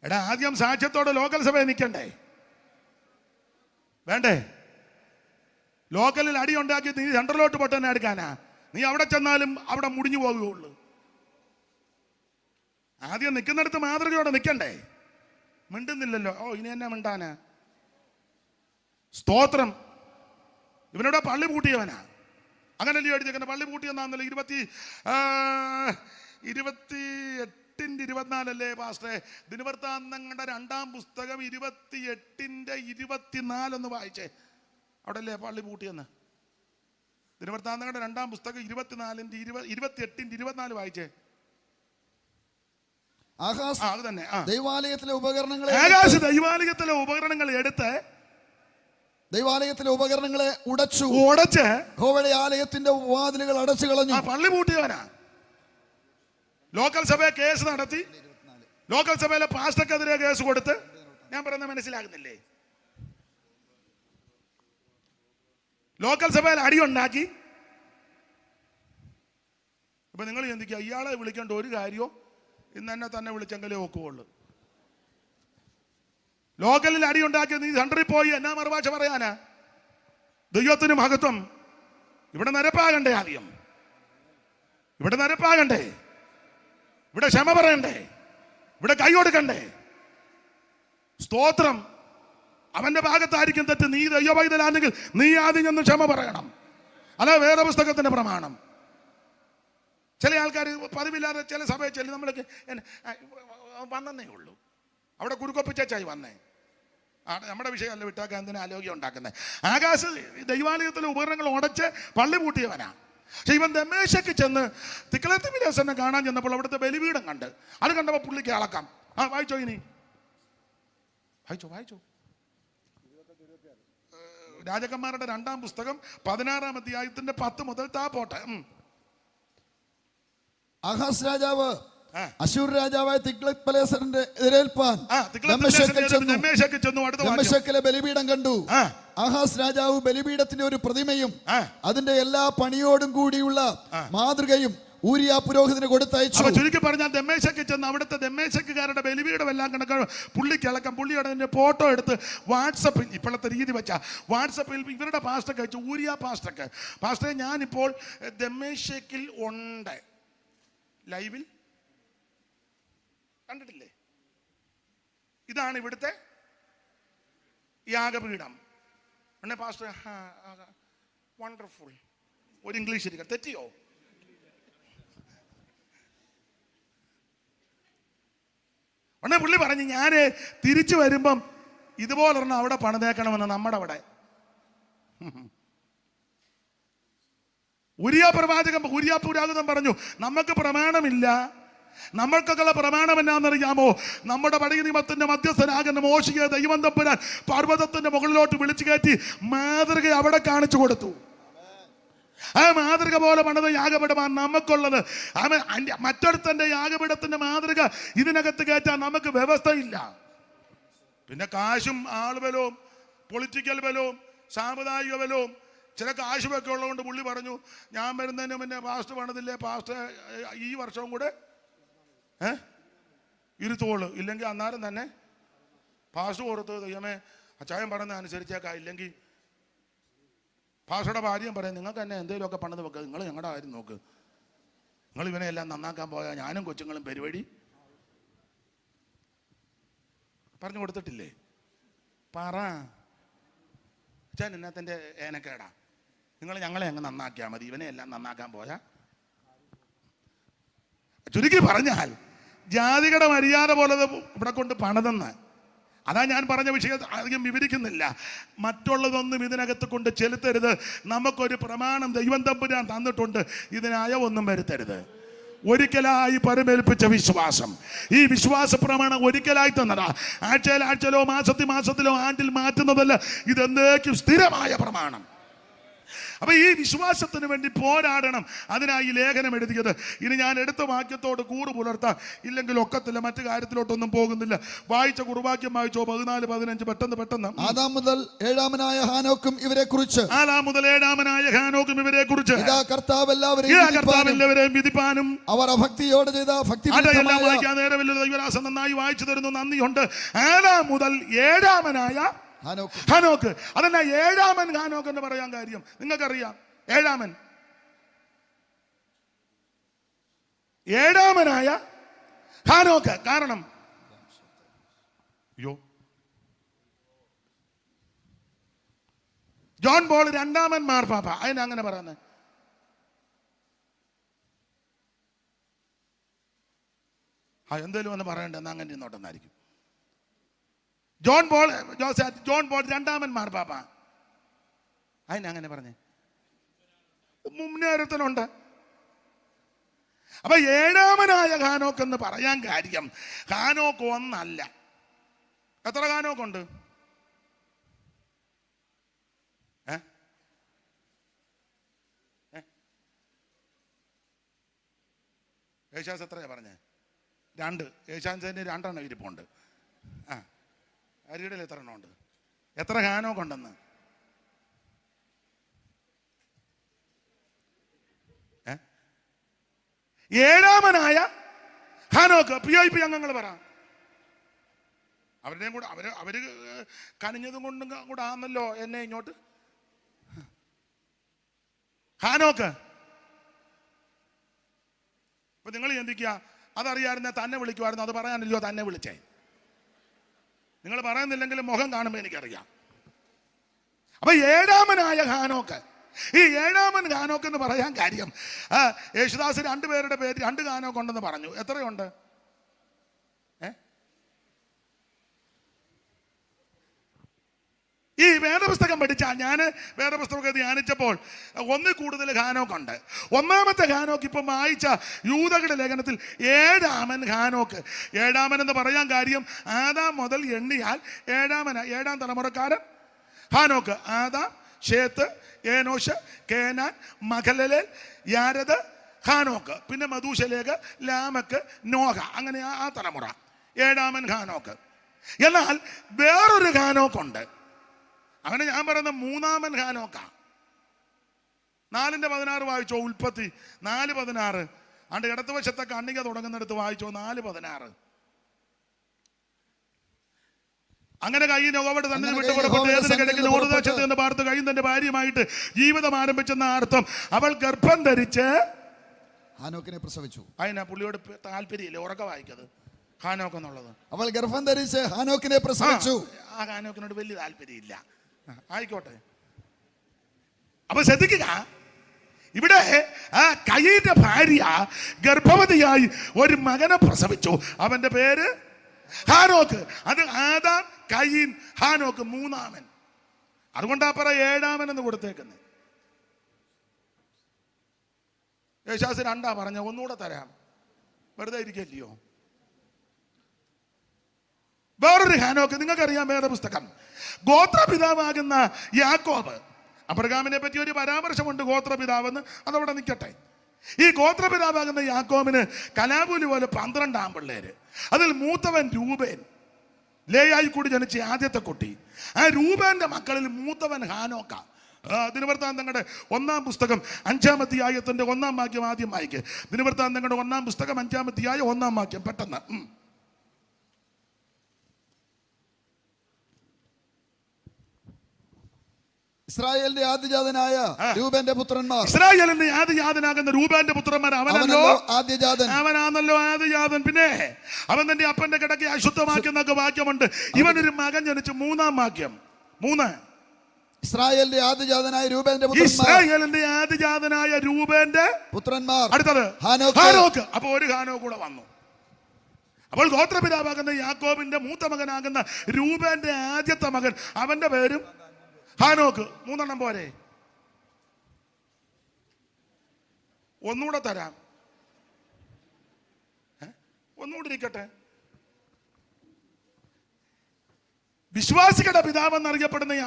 എടാ, ആദ്യം സാക്ഷ്യത്തോടെ ലോക്കൽ സഭയിൽ നിൽക്കണ്ടേ? വേണ്ടേ? ലോക്കലിൽ അടി ഉണ്ടാക്കി നീ സെൻട്രലോട്ട് പൊട്ടനെ എടുക്കാനാ? നീ അവിടെ ചെന്നാലും അവിടെ മുടിഞ്ഞു പോകുകയുള്ളൂ. ആദ്യം നിൽക്കുന്നിടത്ത് മാതൃകയോടെ നിൽക്കണ്ടേ? മിണ്ടുന്നില്ലല്ലോ. ഇനി എന്നെ മിണ്ടാനാ? സ്തോത്രം. ഇവനോട് പള്ളി പൂട്ടിയവനാ. അങ്ങനല്ലേ എഴുതിയേക്കുന്ന? പള്ളി പൂട്ടിയെന്നാന്നല്ലോ 28:24 പാസ്റ്ററെ? ദിനവൃത്താന്തങ്ങളുടെ 2-ാം പുസ്തകം 28:24 ഒന്ന് വായിച്ചേ. അവിടെ അല്ലേ പള്ളി പൂട്ടിയെന്ന്? ദിനവൃത്താന്തങ്ങളുടെ 2-ാം പുസ്തകം 28:24 വായിച്ചേ. അത് തന്നെ. ദൈവാലയത്തിലെ ഉപകരണങ്ങളെ എടുത്ത് ദൈവാലയത്തിലെ ഉപകരണങ്ങളെ ഉടച്ച് യഹോവയുടെ ആലയത്തിന്റെ വാതിലുകൾ അടച്ചു കളഞ്ഞു. പള്ളി പൂട്ടിയവനാ. ലോക്കൽ സഭയെ കേസ് നടത്തി. ലോക്കൽ സഭയിലെ പാസ്റ്റർക്കെതിരെ കേസ് കൊടുത്ത്. ഞാൻ പറയുന്നത് മനസ്സിലാകുന്നില്ലേ? ലോക്കൽ സഭയിൽ അടിയുണ്ടാക്കി. ഇപ്പൊ നിങ്ങൾ ചിന്തിക്കുക, ഇയാളെ വിളിക്കേണ്ട ഒരു കാര്യമോ? ഇന്ന് എന്നെ തന്നെ വിളിച്ചെങ്കിലേ ഒക്കുള്ളൂ. ലോക്കലിൽ അടിയുണ്ടാക്കി നീ സെൻറ്ററിൽ പോയി എന്നാ മറുഭാഷ പറയാനാ? ദൈവത്തിന് മഹത്വം. ഇവിടെ നിരപ്പാകണ്ടേ? ആദ്യം ഇവിടെ നിരപ്പാകണ്ടേ? ഇവിടെ ക്ഷമ പറയണ്ടേ? ഇവിടെ കൈ കൊടുക്കണ്ടേ? സ്തോത്രം. അവന്റെ ഭാഗത്തായിരിക്കും തെറ്റ്. നീ ദൈവപൈതലാണെങ്കിൽ നീ ആദ്യം ചെന്ന് ക്ഷമ പറയണം. അതാ വേറെ പുസ്തകത്തിന്റെ പ്രമാണം. ചില ആൾക്കാർ പതിവില്ലാതെ ചില സഭയിൽ ചെല്ലി നമ്മളൊക്കെ വന്നേ ഉള്ളൂ. അവിടെ കുരുക്കൊപ്പിച്ചായി വന്നേ. നമ്മുടെ വിഷയമല്ല, വിട്ടാക്കാൻ എന്തിനാ ആലോചന ഉണ്ടാക്കുന്നത്? ആകാശ ദൈവാലയത്തിലെ ഉപകരണങ്ങൾ ഉടച്ച് പള്ളി പൂട്ടിയവനാ. പക്ഷെ ഇവൻ ദമ്മേശക്ക് ചെന്ന് തിക്ലത്ത്പിലേസനെ കാണാൻ ചെന്നപ്പോൾ അവിടുത്തെ ബലിപീഠം കണ്ട്. അത് കണ്ടപ്പോൾ പുള്ളിക്ക് അളക്കാം. വായിച്ചോ, ഇനി വായിച്ചോ. രാജകന്മാരുടെ 2-ാം പുസ്തകം 16-ാം അധ്യായത്തിന്റെ 10 മുതൽ താപോട്ടെ. ആഹാസ് രാജാവ് അശൂർ രാജാവായ തിഗ്ലത്ത്പിലേസറിന്റെ എതിരേൽപ്പാൻ ദമ്മേശക്കിലെ ബലിപീഠം കണ്ടു. ആഹാസ് രാജാവ് ബലിപീഠത്തിന്റെ ഒരു പ്രതിമയും അതിന്റെ എല്ലാ പണിയോടും കൂടിയുള്ള മാതൃകയും ഊരിയ പുരോഹിതന് കൊടുത്തയച്ചു. ചുരുക്കി പറഞ്ഞാൽ ദമ്മേശക്ക് ചെന്ന് അവിടുത്തെ ദമ്മേശക്കുകാരുടെ ബലിപീഠം എല്ലാം കണക്കാണ്. പുള്ളിക്കിളക്കം. പുള്ളിയുടെ ഫോട്ടോ എടുത്ത് വാട്സപ്പിൽ, ഇപ്പോഴത്തെ രീതി വെച്ചാ വാട്സപ്പിൽ ഇവരുടെ പാസ്റ്റർക്ക് അയച്ചു. ഊരിയ പാസ്റ്ററെ ഞാനിപ്പോൾ ദമ്മേശക്കിൽ ഉണ്ട്. ലൈവിൽ കണ്ടിട്ടില്ലേ? ഇതാണ് ഇവിടുത്തെ യാഗപീഠം. ഉടനെ പാസ്റ്റർ വണ്ടർഫുൾ. ഒരു ഇംഗ്ലീഷ് ഇരിക്കുക. തെറ്റിയോ? ഉടനെ പുള്ളി പറഞ്ഞു, ഞാൻ തിരിച്ചു വരുമ്പം ഇതുപോലൊരെണ്ണം അവിടെ പണിതേക്കണമെന്ന്. നമ്മുടെ അവിടെ ഉരിയ പുരാതനം പറഞ്ഞു, നമുക്ക് പ്രമാണമില്ല. നമ്മൾക്കൊക്കെയുള്ള പ്രമാണം എന്നാണെന്നറിയാമോ? നമ്മുടെ പഴയ നിയമത്തിന്റെ മധ്യസ്ഥനാകുന്ന മോശയെ ദൈവം തമ്പുരാൻ പർവ്വതത്തിന്റെ മുകളിലോട്ട് വിളിച്ചു കയറ്റി മാതൃക അവിടെ കാണിച്ചു കൊടുത്തു. ആ മാതൃക പോലെ പണിത യാഗപീഠമാണ് നമുക്കുള്ളത്. മറ്റൊരുത്തന്റെ യാഗപീഠത്തിന്റെ മാതൃക ഇതിനകത്ത് കയറ്റാൻ നമുക്ക് വ്യവസ്ഥയില്ല. പിന്നെ കാശും ആൾബലവും പൊളിറ്റിക്കൽ ബലവും സാമുദായിക ബലവും ചില കാശുമൊക്കെ ഉള്ളതുകൊണ്ട് പുള്ളി പറഞ്ഞു, ഞാൻ വരുന്നതിന് മുന്നേ പാസ്റ്റർ പണിതില്ലേ, പാസ്റ്റർ ഈ വർഷവും കൂടെ ഇരുത്തോളൂ, ഇല്ലെങ്കിൽ അന്നേരം തന്നെ പാസ്റ്റർ കൊടുത്ത് ദൈവമേ അച്ചായൻ പറയുന്ന അനുസരിച്ചേക്കാം, ഇല്ലെങ്കിൽ പാഷയുടെ ഭാര്യയും പറയും, നിങ്ങൾക്ക് തന്നെ എന്തെങ്കിലുമൊക്കെ പണിത് വെക്കുക, നിങ്ങൾ ഞങ്ങളുടെ കാര്യം നോക്ക്, നിങ്ങൾ ഇവനെ എല്ലാം നന്നാക്കാൻ പോയാൽ ഞാനും കൊച്ചുങ്ങളും പരിപാടി പറഞ്ഞു കൊടുത്തിട്ടില്ലേ? പറ എന്നത്തിൻ്റെ ഏനക്കേടാ, നിങ്ങൾ ഞങ്ങളെ അങ്ങ് നന്നാക്കിയാൽ മതി, ഇവനെ എല്ലാം നന്നാക്കാൻ പോയാ. ചുരുക്കി പറഞ്ഞാൽ ജാതികളുടെ മര്യാദ പോലെ ഇവിടെ കൊണ്ട് പണിതെന്ന്. അതാ ഞാൻ പറഞ്ഞ വിഷയം അധികം വിവരിക്കുന്നില്ല. മറ്റുള്ളതൊന്നും ഇതിനകത്ത് കൊണ്ട് ചെലുത്തരുത്. നമുക്കൊരു പ്രമാണം ദൈവം തമ്പുരാൻ തന്നിട്ടുണ്ട്, ഇതിനായ ഒന്നും വരുത്തരുത്. ഒരിക്കലായി പരമേൽപ്പിച്ച വിശ്വാസം, ഈ വിശ്വാസ പ്രമാണം ഒരിക്കലായി തന്നതാ. ആഴ്ചയിലോ മാസത്തിലോ ആണ്ടിൽ മാറ്റുന്നതല്ല, ഇതെന്നേക്കും സ്ഥിരമായ പ്രമാണം. അപ്പൊ ഈ വിശ്വാസത്തിന് വേണ്ടി പോരാടണം. അതിനായി ലേഖനം എഴുതിയത്. ഇനി ഞാൻ എടുത്ത വാക്യത്തോട് കൂറ് പുലർത്താം, ഇല്ലെങ്കിൽ ഒക്കത്തില്ല. മറ്റു കാര്യത്തിലോട്ടൊന്നും പോകുന്നില്ല. വായിച്ച കുറുവാക്യം വായിച്ചോ, 14-15. പെട്ടെന്ന്. ആദാം മുതൽ ഏഴാമനായ ഹാനോക്കും ഇവരെ കുറിച്ച് കർത്താവ് എല്ലാവരെയും വിധിപ്പാനും അവർ അഭക്തിയോടെ ചെയ്ത ഭക്തി വായിക്കാൻ നേരമില്ല. ദൈവദാസൻ നന്നായി വായിച്ചു തരുന്നു, നന്ദിയുണ്ട്. ആദാം മുതൽ ഏഴാമനായ ഹാനോക്ക്. അതല്ല ഏഴാമൻ ഹാനോക്ക് എന്ന് പറയാൻ കാര്യം നിങ്ങൾക്കറിയാം. ഏഴാമനായ ഹാനോക്ക്. കാരണം ജോൺ പോൾ രണ്ടാമൻ മാർപ്പാപ്പ. അതിനങ്ങനെ പറയുന്നത് എന്തേലും ഒന്ന് പറയണ്ടെന്ന് അങ്ങനെ ഇന്നോട്ടെന്നായിരിക്കും. ജോൺ പോൾ രണ്ടാമൻ മാർപ്പാപ്പ. അതിനങ്ങനെ പറഞ്ഞേ മുന്നേറ്റത്തിനുണ്ട്. അപ്പൊ ഏഴാമനായ ഹാനോക്ക് എന്ന് പറയാൻ കാര്യം, ഹാനോക്ക് ഒന്നല്ല. എത്ര ഹാനോക്കുണ്ട്? യേശാസ് എത്രയാ പറഞ്ഞേ? 2. യേശാൻസിന് 2 എണ്ണം ഇരിപ്പുണ്ട്. അരിയുടെ എത്ര എണ്ണം ഉണ്ട്? എത്ര ഹാനോക്ക് ഉണ്ടെന്ന്? ഏഴാമനായ ഹാനോക്ക്. PIP അംഗങ്ങൾ പറ. അവരുടെയും കൂടെ അവര് കനിഞ്ഞതും കൊണ്ടും കൂടെ ആണല്ലോ എന്നെ ഇങ്ങോട്ട്. ഹാനോക്ക്. ഇപ്പൊ നിങ്ങൾ ചിന്തിക്കുക, അതറിയാമായിരുന്ന തന്നെ വിളിക്കുമായിരുന്നു. അത് പറയാനില്ലോ തന്നെ വിളിച്ചേ. നിങ്ങൾ പറയുന്നില്ലെങ്കിലും മുഖം കാണുമ്പോൾ എനിക്കറിയാം. അപ്പൊ ഏഴാമനായ ഹാനോക്ക്. ഈ ഏഴാമൻ ഹാനോക്ക് എന്ന് പറയാൻ കാര്യം, യേശുദാസ് 2 പേരുടെ പേര് 2 ഹാനോക്ക് ഉണ്ടെന്ന് പറഞ്ഞു. എത്രയുണ്ട്? ഈ വേദപുസ്തകം പഠിച്ചാൽ, ഞാൻ വേദപുസ്തകം ധ്യാനിച്ചപ്പോൾ 1 കൂടുതൽ ഹാനോക്കുണ്ട്. 1-ാമത്തെ ഹാനോക്ക് ഇപ്പം വായിച്ച യൂദകളുടെ ലേഖനത്തിൽ ഏഴാമൻ ഹാനോക്ക്. ഏഴാമൻ എന്ന് പറയാൻ കാര്യം, ആദാം മുതൽ എണ്ണിയാൽ 7-ാം തലമുറക്കാരൻ ഹാനോക്ക്. ആദാം, ശേത്ത്, ഏനോഷ്, കേനാൻ, മഹലലേൽ, യാരദ്, ഹാനോക്ക്. പിന്നെ മധൂശലേഖ്, ലാമക്ക്, നോഹ. അങ്ങനെ ആ തലമുറ ഏഴാമൻ ഹാനോക്ക്. എന്നാൽ വേറൊരു ഹാനോക്കുണ്ട്. അങ്ങനെ ഞാൻ പറയുന്ന 3-ാമൻ ഹാനോക്ക. 4:16 വായിച്ചോ. ഉൽപ്പത്തി 4:16. അണ്ട് ഇടത്തുവശത്തെ കണ്ണിക തുടങ്ങുന്നിടത്ത് വായിച്ചോ. 4:16. അങ്ങനെ കയ്യിൽ യഹോവയുടെ സന്നിധി വിട്ട് പുറപ്പെട്ട് ഏതിന് കിഴക്കിൽ ഓടുദേശത്ത് നിന്ന് പാർത്ത് കയ്യും തന്റെ ഭാര്യയുമായിട്ട് ജീവിതം ആരംഭിച്ചെന്ന അർത്ഥം. അവൾ ഗർഭം ധരിച്ച് ഹാനോക്കിനെ പ്രസവിച്ചു. അതിനാ പുള്ളിയോട് താല്പര്യമില്ല ഉറക്ക വായിക്കത് ഹാനോക്ക് എന്നുള്ളത്. അവൾ ഗർഭം ധരിച്ച് ഹാനോക്കിനെ പ്രസവിച്ചു. ആ ഹാനോക്കിനോട് വലിയ താല്പര്യമില്ല. ആയിക്കോട്ടെ. അപ്പൊ ശ്രദ്ധിക്കുക, ഇവിടെ കയീന്റെ ഭാര്യ ഗർഭവതിയായി ഒരു മകനെ പ്രസവിച്ചു. അവന്റെ പേര് ഹാനോക്ക്. അത് ആദാം, കയീൻ, ഹാനോക്ക് 3-ാമൻ. അതുകൊണ്ടാ പറ ഏഴാമൻ എന്ന് കൊടുത്തേക്കുന്നത്. യേശാസ് 2 പറഞ്ഞ, ഒന്നുകൂടെ തരാം, വെറുതെ ഇരിക്കല്ലയോ. വേറൊരു ഹാനോക്ക് നിങ്ങൾക്കറിയാം. വേദപുസ്തകം ഗോത്രപിതാവാകുന്ന യാക്കോബ്. അബ്രഹാമിനെ പറ്റി ഒരു പരാമർശമുണ്ട്, ഗോത്രപിതാവെന്ന്. അതവിടെ നിൽക്കട്ടെ. ഈ ഗോത്രപിതാവാകുന്ന യാക്കോബിന് കലാപൂലി പോലെ 12 ആൺപിള്ളേര്. അതിൽ മൂത്തവൻ രൂബേൻ, ലേയായി കൂടി ജനിച്ച ആദ്യത്തെ കുട്ടി. ആ രൂബേന്റെ മക്കളിൽ മൂത്തവൻ ഹാനോക്ക. ദിനവൃത്താന്തങ്ങളുടെ 1-ാം പുസ്തകം 5-ാം അധ്യായത്തിന്റെ 1-ാം വാക്യം ആദ്യം വായിക്ക്. ദിനവൃത്താന്തങ്ങളുടെ 1-ാം പുസ്തകം 5-ാം അധ്യായം 1-ാം വാക്യം പെട്ടെന്ന്. ഇസ്രായേലിന്റെ ആദ്യജാതനായ രൂബന്റെ പുത്രന്മാർ. ഇസ്രായേലിന്റെ ആദ്യജാതനാകുന്ന രൂബന്റെ പുത്രന്മാർ. അവനല്ലോ ആദ്യജാതൻ. അവനാണല്ലോ ആദ്യജാതൻ. പിന്നെ അവൻ തന്റെ അപ്പന്റെ കിടക്കെ അശുദ്ധമാക്കുന്നൊക്കെ വാക്യമുണ്ട്. ഇവനൊരു മകൻ ജനിച്ചു. 3-ാം വാക്യം 3. ഇസ്രായേലിന്റെ ആദ്യജാതനായ രൂബന്റെ ഇസ്രായേലിന്റെ ആദ്യജാതനായ രൂബന്റെ പുത്രന്മാർ. അടുത്തത് ഹാനോക്ക്. അപ്പൊ ഒരു ഹാനോക്ക് കൂടെ വന്നു. അപ്പോൾ ഗോത്രപിതാവാകുന്ന യാക്കോബിന്റെ മൂത്ത മകനാകുന്ന രൂബന്റെ ആദ്യത്തെ മകൻ, അവന്റെ പേരും ഹാനോക്ക്. 3 പോരെ? ഒന്നുകൂടെ തരാം, ഒന്നുകൂടി ഇരിക്കട്ടെ. വിശ്വാസികളുടെ പിതാവെന്നറിയപ്പെടുന്ന ഈ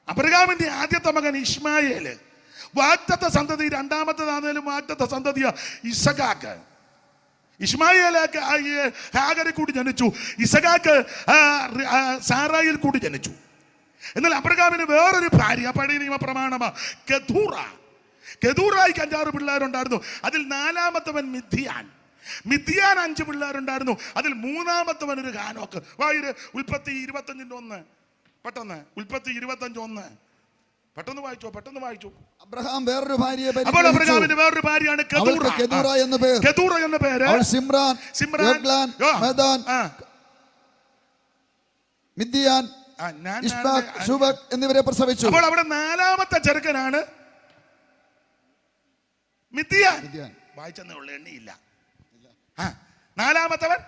അബ്രഹാമിന്റെ ആദ്യത്തെ മകൻ ഇശ്മായേല്. വാഗ്ദത്ത സന്തതി രണ്ടാമത്തേതാണേലും വാഗ്ദത്ത സന്തതിയ ഇസഹാക്ക്. ഇശ്മായേലേക്ക് ഹാഗറിൽ കൂടി ജനിച്ചു. ഇസഹാക്ക് സാറായിൽ കൂടി ജനിച്ചു. എന്നാൽ അബ്രഹാമിന് വേറൊരു ഭാര്യ, പഴയ നിയമ പ്രമാണമാ, കെതൂറായിക്ക് 5 പിള്ളേരുണ്ടായിരുന്നു. അതിൽ 4-ാമത്തവൻ മിദ്യാൻ. 5 പിള്ളേരുണ്ടായിരുന്നു. അതിൽ 3-ാമത്തവൻ ഒരു ഹാനോക്ക്. വായിര് ഉൽപ്പത്തി 25:1. പെട്ടെന്ന് ഉൽപ്പത്തി 25:1 പെട്ടെന്ന് വായിച്ചു. അബ്രഹാം വേറൊരു ഭാര്യയെ അപ്പോൾ അബ്രഹാമിന്റെ വേറൊരു ഭാര്യയാണ് കെതൂറ എന്ന പേര്. സിമ്രാൻ, മെദാൻ, മിദ്യാൻ, ശുബക് എന്നിവരെ പ്രസവിച്ചു. അപ്പോൾ അവിടെ 4-ാമത്തെ ചെറുക്കനാണ് മിദ്യാൻ. വായിച്ചെന്നേ ഉള്ളു, എണ്ണിയില്ല. 4-ാമത്തവൻ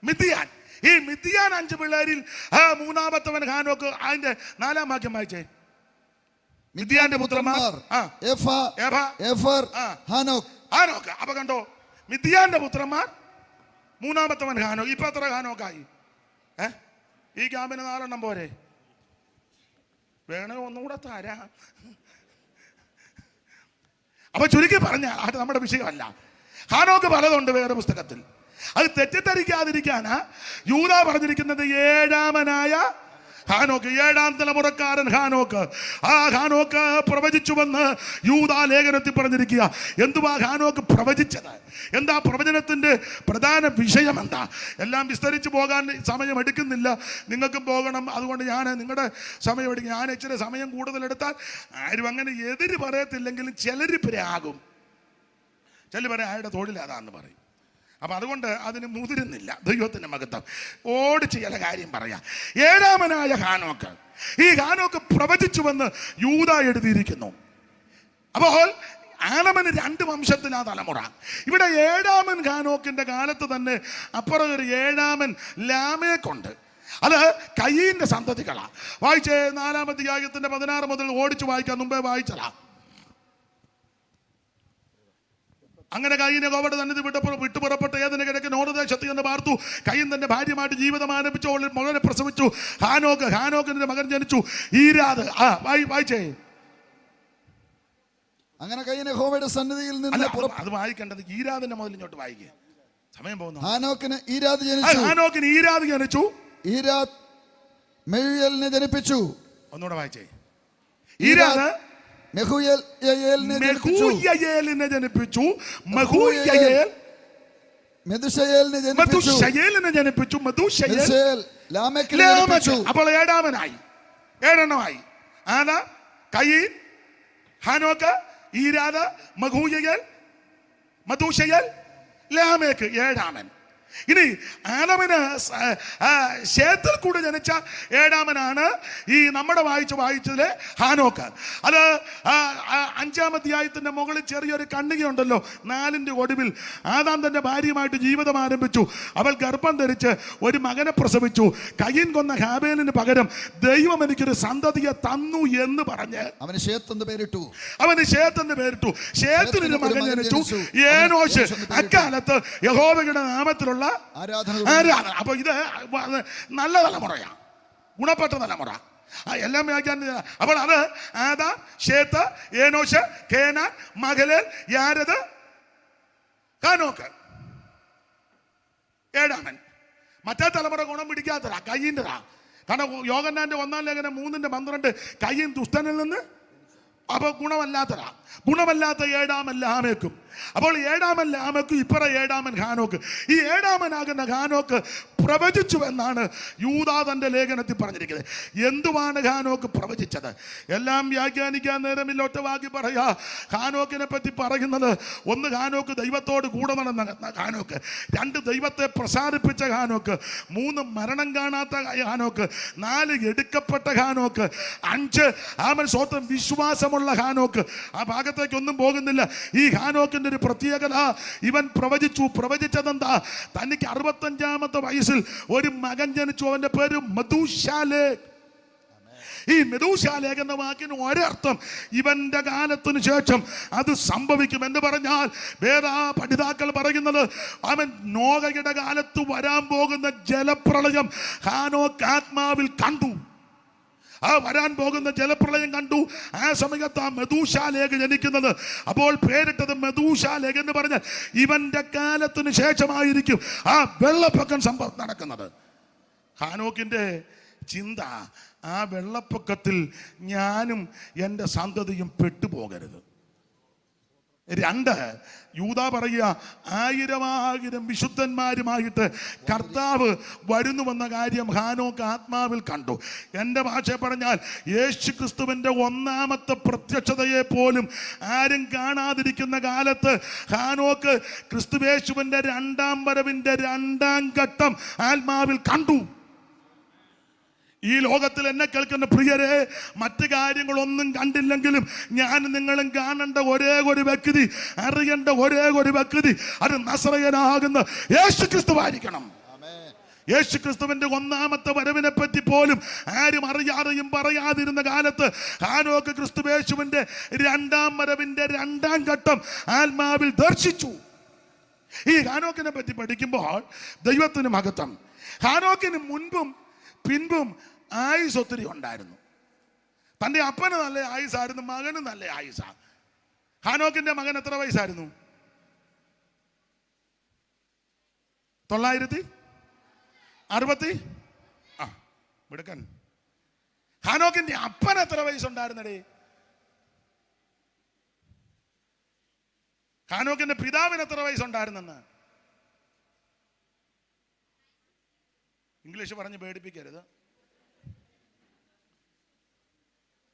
മിദ്യാൻ. ഈ മിദ്യാൻ 5 പിള്ളേരിൽ 3-ാമത്തവൻ ഹാനോക്ക്. അതിന്റെ 4-ാം വാക്യം വായിച്ചേ. മിദ്യാന്റെ പുത്രന്മാർ ഹാനോക്ക്. അപ്പൊ കണ്ടോ, മിദ്യാന്റെ പുത്രന്മാർ, 3-ാമത്തവൻ ഹാനോക്ക്. ഇപ്പൊ എത്ര ഹാനോക്കായി? ഈ ക്യാമ്പിന് 4 പോരെ? വേണോ ഒന്നുകൂടെ തരാം. അപ്പൊ ചുരുക്കി പറഞ്ഞ അത് നമ്മുടെ വിഷയമല്ല. ഹാനോക്ക് പലതുണ്ട് വേറെ പുസ്തകത്തിൽ. അത് തെറ്റിദ്ധരിക്കാതിരിക്കാനാ യൂദ പറഞ്ഞിരിക്കുന്നത് 7-ാമനായ ഹാനോക്ക്, 7-ാം തലമുറക്കാരൻ ഹാനോക്ക്. ആ ഹാനോക്ക് പ്രവചിച്ചുവെന്ന് യൂദ ലേഖനത്തിൽ പറഞ്ഞിരിക്കുക. എന്തുവാ ഹാനോക്ക് പ്രവചിച്ചത്? എന്താ പ്രവചനത്തിന്റെ പ്രധാന വിഷയം? എന്താ? എല്ലാം വിസ്തരിച്ചു പോകാൻ സമയം എടുക്കുന്നില്ല. നിങ്ങൾക്കും പോകണം, അതുകൊണ്ട് ഞാൻ നിങ്ങളുടെ സമയം എടുക്കും. ഞാൻ ഇച്ചിരി സമയം കൂടുതലെടുത്താൽ ആരും അങ്ങനെ എതിര് പറയത്തില്ലെങ്കിലും ചിലര് പ്രാകും. ചിലർ പറയാം അയാളുടെ തൊഴിൽ അതാന്ന് പറയും. അപ്പം അതുകൊണ്ട് അതിന് മുതിരുന്നില്ല. ദൈവത്തിൻ്റെ മഹത്വം. ഓടിച്ച് ചില കാര്യം പറയാം. 7-ാമനായ ഹാനോക്ക്, ഈ ഹാനോക്ക് പ്രവചിച്ചുവെന്ന് യൂദ എഴുതിയിരിക്കുന്നു. അപ്പോൾ ആലമന് 2 വംശത്തിലാ തലമുറ. ഇവിടെ 7-ാമൻ ഹാനോക്കിന്റെ കാലത്ത് തന്നെ അപ്പുറം ഒരു 7-ാമൻ ലാമേക്കുണ്ട്. അത് കയീന്റെ സന്തതികളാ. വായിച്ചേ 4-ാം അധ്യായത്തിന്റെ 16 മുതൽ. ഓടിച്ചു വായിക്കാൻ മുമ്പേ വായിച്ചതാ. അങ്ങനെ കയ്യിനെ കോവയുടെ തന്നെ വിട്ടുപുറപ്പെട്ട് ഏതിനെ കിഴക്ക് നോർദേശത്ത് എന്ന് പാർത്തു. കയ്യൻ തന്റെ ഭാര്യമായിട്ട് ജീവിതം ആരംഭിച്ചു. മകനെ പ്രസവിച്ചു. ഹാനോക്കിന്റെ മകൻ ജനിച്ചു ഈരാദ്. വായിച്ചേ. അങ്ങനെ കയ്യൻ യഹോവയുടെ സന്നിധിയിൽ നിന്ന് അത് വായിക്കേണ്ടത് ഈരാദിന്റെ മുതൽ ഇങ്ങോട്ട് വായിക്കുക. സമയം പോകുന്നു. ഹാനോക്കിന് ഈരാദ് ജനിച്ചു. ഈരാദ് മെഹൂയേലിനെ ജനിപ്പിച്ചു. ഒന്നുകൂടെ വായിച്ചേ. ഈരാദ് മെഹൂയേലിനെ ജനിപ്പിച്ചു. മെഥുശയേലിനെ ജനിപ്പിച്ചു. ലാമെക്കിനെ ജനിപ്പിച്ചു. അപ്പോൾ 7-ാമനായി. 7 ആദാ, കയീൻ, ഹാനോക്ക്, ഈരാദ്, മെഥൂശയേൽ, ലാമെക്ക്. 7-ാമൻ. ഇനി ആദമിന് ശേത്തിൽ കൂടെ ജനിച്ച 7-ാമനാണ് ഈ നമ്മുടെ വായിച്ചതിലെ ഹാനോക്ക്. അത് 5-ാം അധ്യായത്തിന്റെ മുകളിൽ ചെറിയൊരു കണ്ണികയുണ്ടല്ലോ. 4-ന്റെ ഒടുവിൽ ആദാം തന്റെ ഭാര്യയുമായിട്ട് ജീവിതം ആരംഭിച്ചു. അവൾ ഗർഭം ധരിച്ച് ഒരു മകനെ പ്രസവിച്ചു. കയീൻ കൊന്ന ഹാബേലിന് പകരം ദൈവം എനിക്കൊരു സന്തതിയെ തന്നു എന്ന് പറഞ്ഞ് അവന് ശേത്ത് എന്ന് പേരിട്ടു. ശേത്തിനൊരു മകൻ ജനിച്ചു, ഏനോശ്. അക്കാലത്ത് യഹോവയുടെ നാമത്തിലുള്ള ആരാധന. അപ്പൊ ഇത് നല്ല തലമുറയാ, ഗുണപ്പെട്ട തലമുറ. എല്ലാം വ്യാഖ്യാനം. അപ്പോൾ അത് ആദാം, ശേത്ത്, ഏനോശ്, കേനാൻ, മഹലേൽ, യാരദ്, ഹാനോക്ക്. 7-ാമൻ. മറ്റേ തലമുറ ഗുണം പിടിക്കാത്തതാ, കയ്യിൻ്റെതാ. കാരണം യോഹന്നാന്റെ 1-ാം ലേഖനം 3:12 കയ്യൻ ദുഷ്ടനിൽ നിന്ന്. അപ്പൊ ഗുണമല്ലാത്ത 7-ാമൻ ലാമേക്കും. അപ്പോൾ ഏഴാമൻ ലാമക്ക്, ഇപ്പറ ഏഴാമൻ ഹാനോക്ക്. ഈ ഏഴാമനാകുന്ന ഹാനോക്ക് പ്രവചിച്ചു എന്നാണ് യൂദാ തന്റെ ലേഖനത്തിൽ പറഞ്ഞിരിക്കുന്നത്. എന്തുവാണ് ഹാനോക്ക് പ്രവചിച്ചത്? എല്ലാം വ്യാഖ്യാനിക്കാൻ നേരമില്ല, ഒറ്റ വാക്കി പറയാ. ഹാനോക്കിനെ പറ്റി പറയുന്നത്, ഒന്ന് ഹാനോക്ക് ദൈവത്തോട് കൂടെ നടന്ന ഹാനോക്ക്, രണ്ട് ദൈവത്തെ പ്രസാദിപ്പിച്ച ഹാനോക്ക്, മൂന്ന് മരണം കാണാത്ത ഹാനോക്ക്, നാല് എടുക്കപ്പെട്ട ഹാനോക്ക്, അഞ്ച് ആമൻ സ്വന്തം വിശ്വാസമുള്ള ഹാനോക്ക്. ആ ഭാഗത്തേക്കൊന്നും പോകുന്നില്ല. ഈ ഹാനോക്കിന്റെ ഒരു പ്രത്യേകത, ഇവൻ പ്രവചിച്ചതെന്താ? തനിക്ക് 65-ാമത്തെ വയസ്സിൽ ഒരു മകൻ ജനിച്ചു. അവന്റെ പേര് മെഥൂശാലേഖ്. ഈ മെഥൂശാലേഖ് എന്ന വാക്കിന് ഒരർത്ഥം ഇവന്റെ കാലത്തിന് ശേഷം അത് സംഭവിക്കും എന്ന് പറഞ്ഞാൽ, പഠിതാക്കൾ പറയുന്നത്, അവൻ നോഹയുടെ കാലത്ത് വരാൻ പോകുന്ന ജലപ്രളയം ഹാനോക്ക് ആത്മാവിൽ കണ്ടു. ആ വരാൻ പോകുന്ന ജലപ്രളയം കണ്ടു. ആ സമയത്ത് ആ മെഥൂശാലേഖ് ജനിക്കുന്നത്. അപ്പോൾ പേരിട്ടത് മെഥൂശാലേഖ് എന്ന് പറഞ്ഞാൽ ഇവന്റെ കാലത്തിന് ശേഷമായിരിക്കും ആ വെള്ളപ്പൊക്കം സംഭവം നടക്കുന്നത്. ഹാനോക്കിന്റെ ചിന്ത, ആ വെള്ളപ്പൊക്കത്തിൽ ഞാനും എൻ്റെ സന്തതിയും പെട്ടുപോകരുത്. രണ്ട്, യൂദാ പറയുക, 1000 വിശുദ്ധന്മാരുമായിട്ട് കർത്താവ് വരുന്നുവെന്ന കാര്യം ഹാനോക്ക് ആത്മാവിൽ കണ്ടു. എൻ്റെ ഭാഷ പറഞ്ഞാൽ, യേശു ക്രിസ്തുവിൻ്റെ 1-ാമത്തെ പ്രത്യക്ഷതയെ പോലും ആരും കാണാതിരിക്കുന്ന കാലത്ത് ഹാനോക്ക് ക്രിസ്തുവേശുവിൻ്റെ 2-ാം വരവിൻ്റെ 2-ാം ഘട്ടം ആത്മാവിൽ കണ്ടു. ഈ ലോകത്തിൽ എന്നെ കേൾക്കുന്ന പ്രിയരെ, മറ്റു കാര്യങ്ങളൊന്നും കണ്ടില്ലെങ്കിലും ഞാൻ നിങ്ങളും കാണേണ്ട ഒരേ ഒരു വ്യക്തി, അറിയേണ്ട ഒരേ ഒരു വ്യക്തി, അത് നസറയനാകുന്ന യേശു ക്രിസ്തുവായിരിക്കണം. യേശു ക്രിസ്തുവിന്റെ 1-ാമത്തെ വരവിനെ പറ്റി പോലും ആരും അറിയാതെയും പറയാതിരുന്ന കാലത്ത് ഹാനോക്ക് ക്രിസ്തുവേശുവിന്റെ 2-ാം വരവിന്റെ 2-ാം ഘട്ടം ആത്മാവിൽ ദർശിച്ചു. ഈ ഹാനോക്കിനെ പറ്റി പഠിക്കുമ്പോൾ ദൈവത്തിന് മഹത്വം. ഹാനോക്കിന് മുൻപും പിൻപും ആയുസ് ഒത്തിരി ഉണ്ടായിരുന്നു. തൻ്റെ അപ്പന് നല്ല ആയുസായിരുന്നു, മകന് നല്ല ആയുസാ. ഹാനോക്കിന്റെ മകൻ എത്ര വയസ്സായിരുന്നു? 960. മിടുക്കൻ. ഹാനോക്കിന്റെ അപ്പൻ എത്ര വയസ്സുണ്ടായിരുന്നടേ? ഹാനോക്കിന്റെ പിതാവിന് എത്ര വയസ്സുണ്ടായിരുന്നെന്ന്? ഇംഗ്ലീഷ് പറഞ്ഞ് പേടിപ്പിക്കരുത്.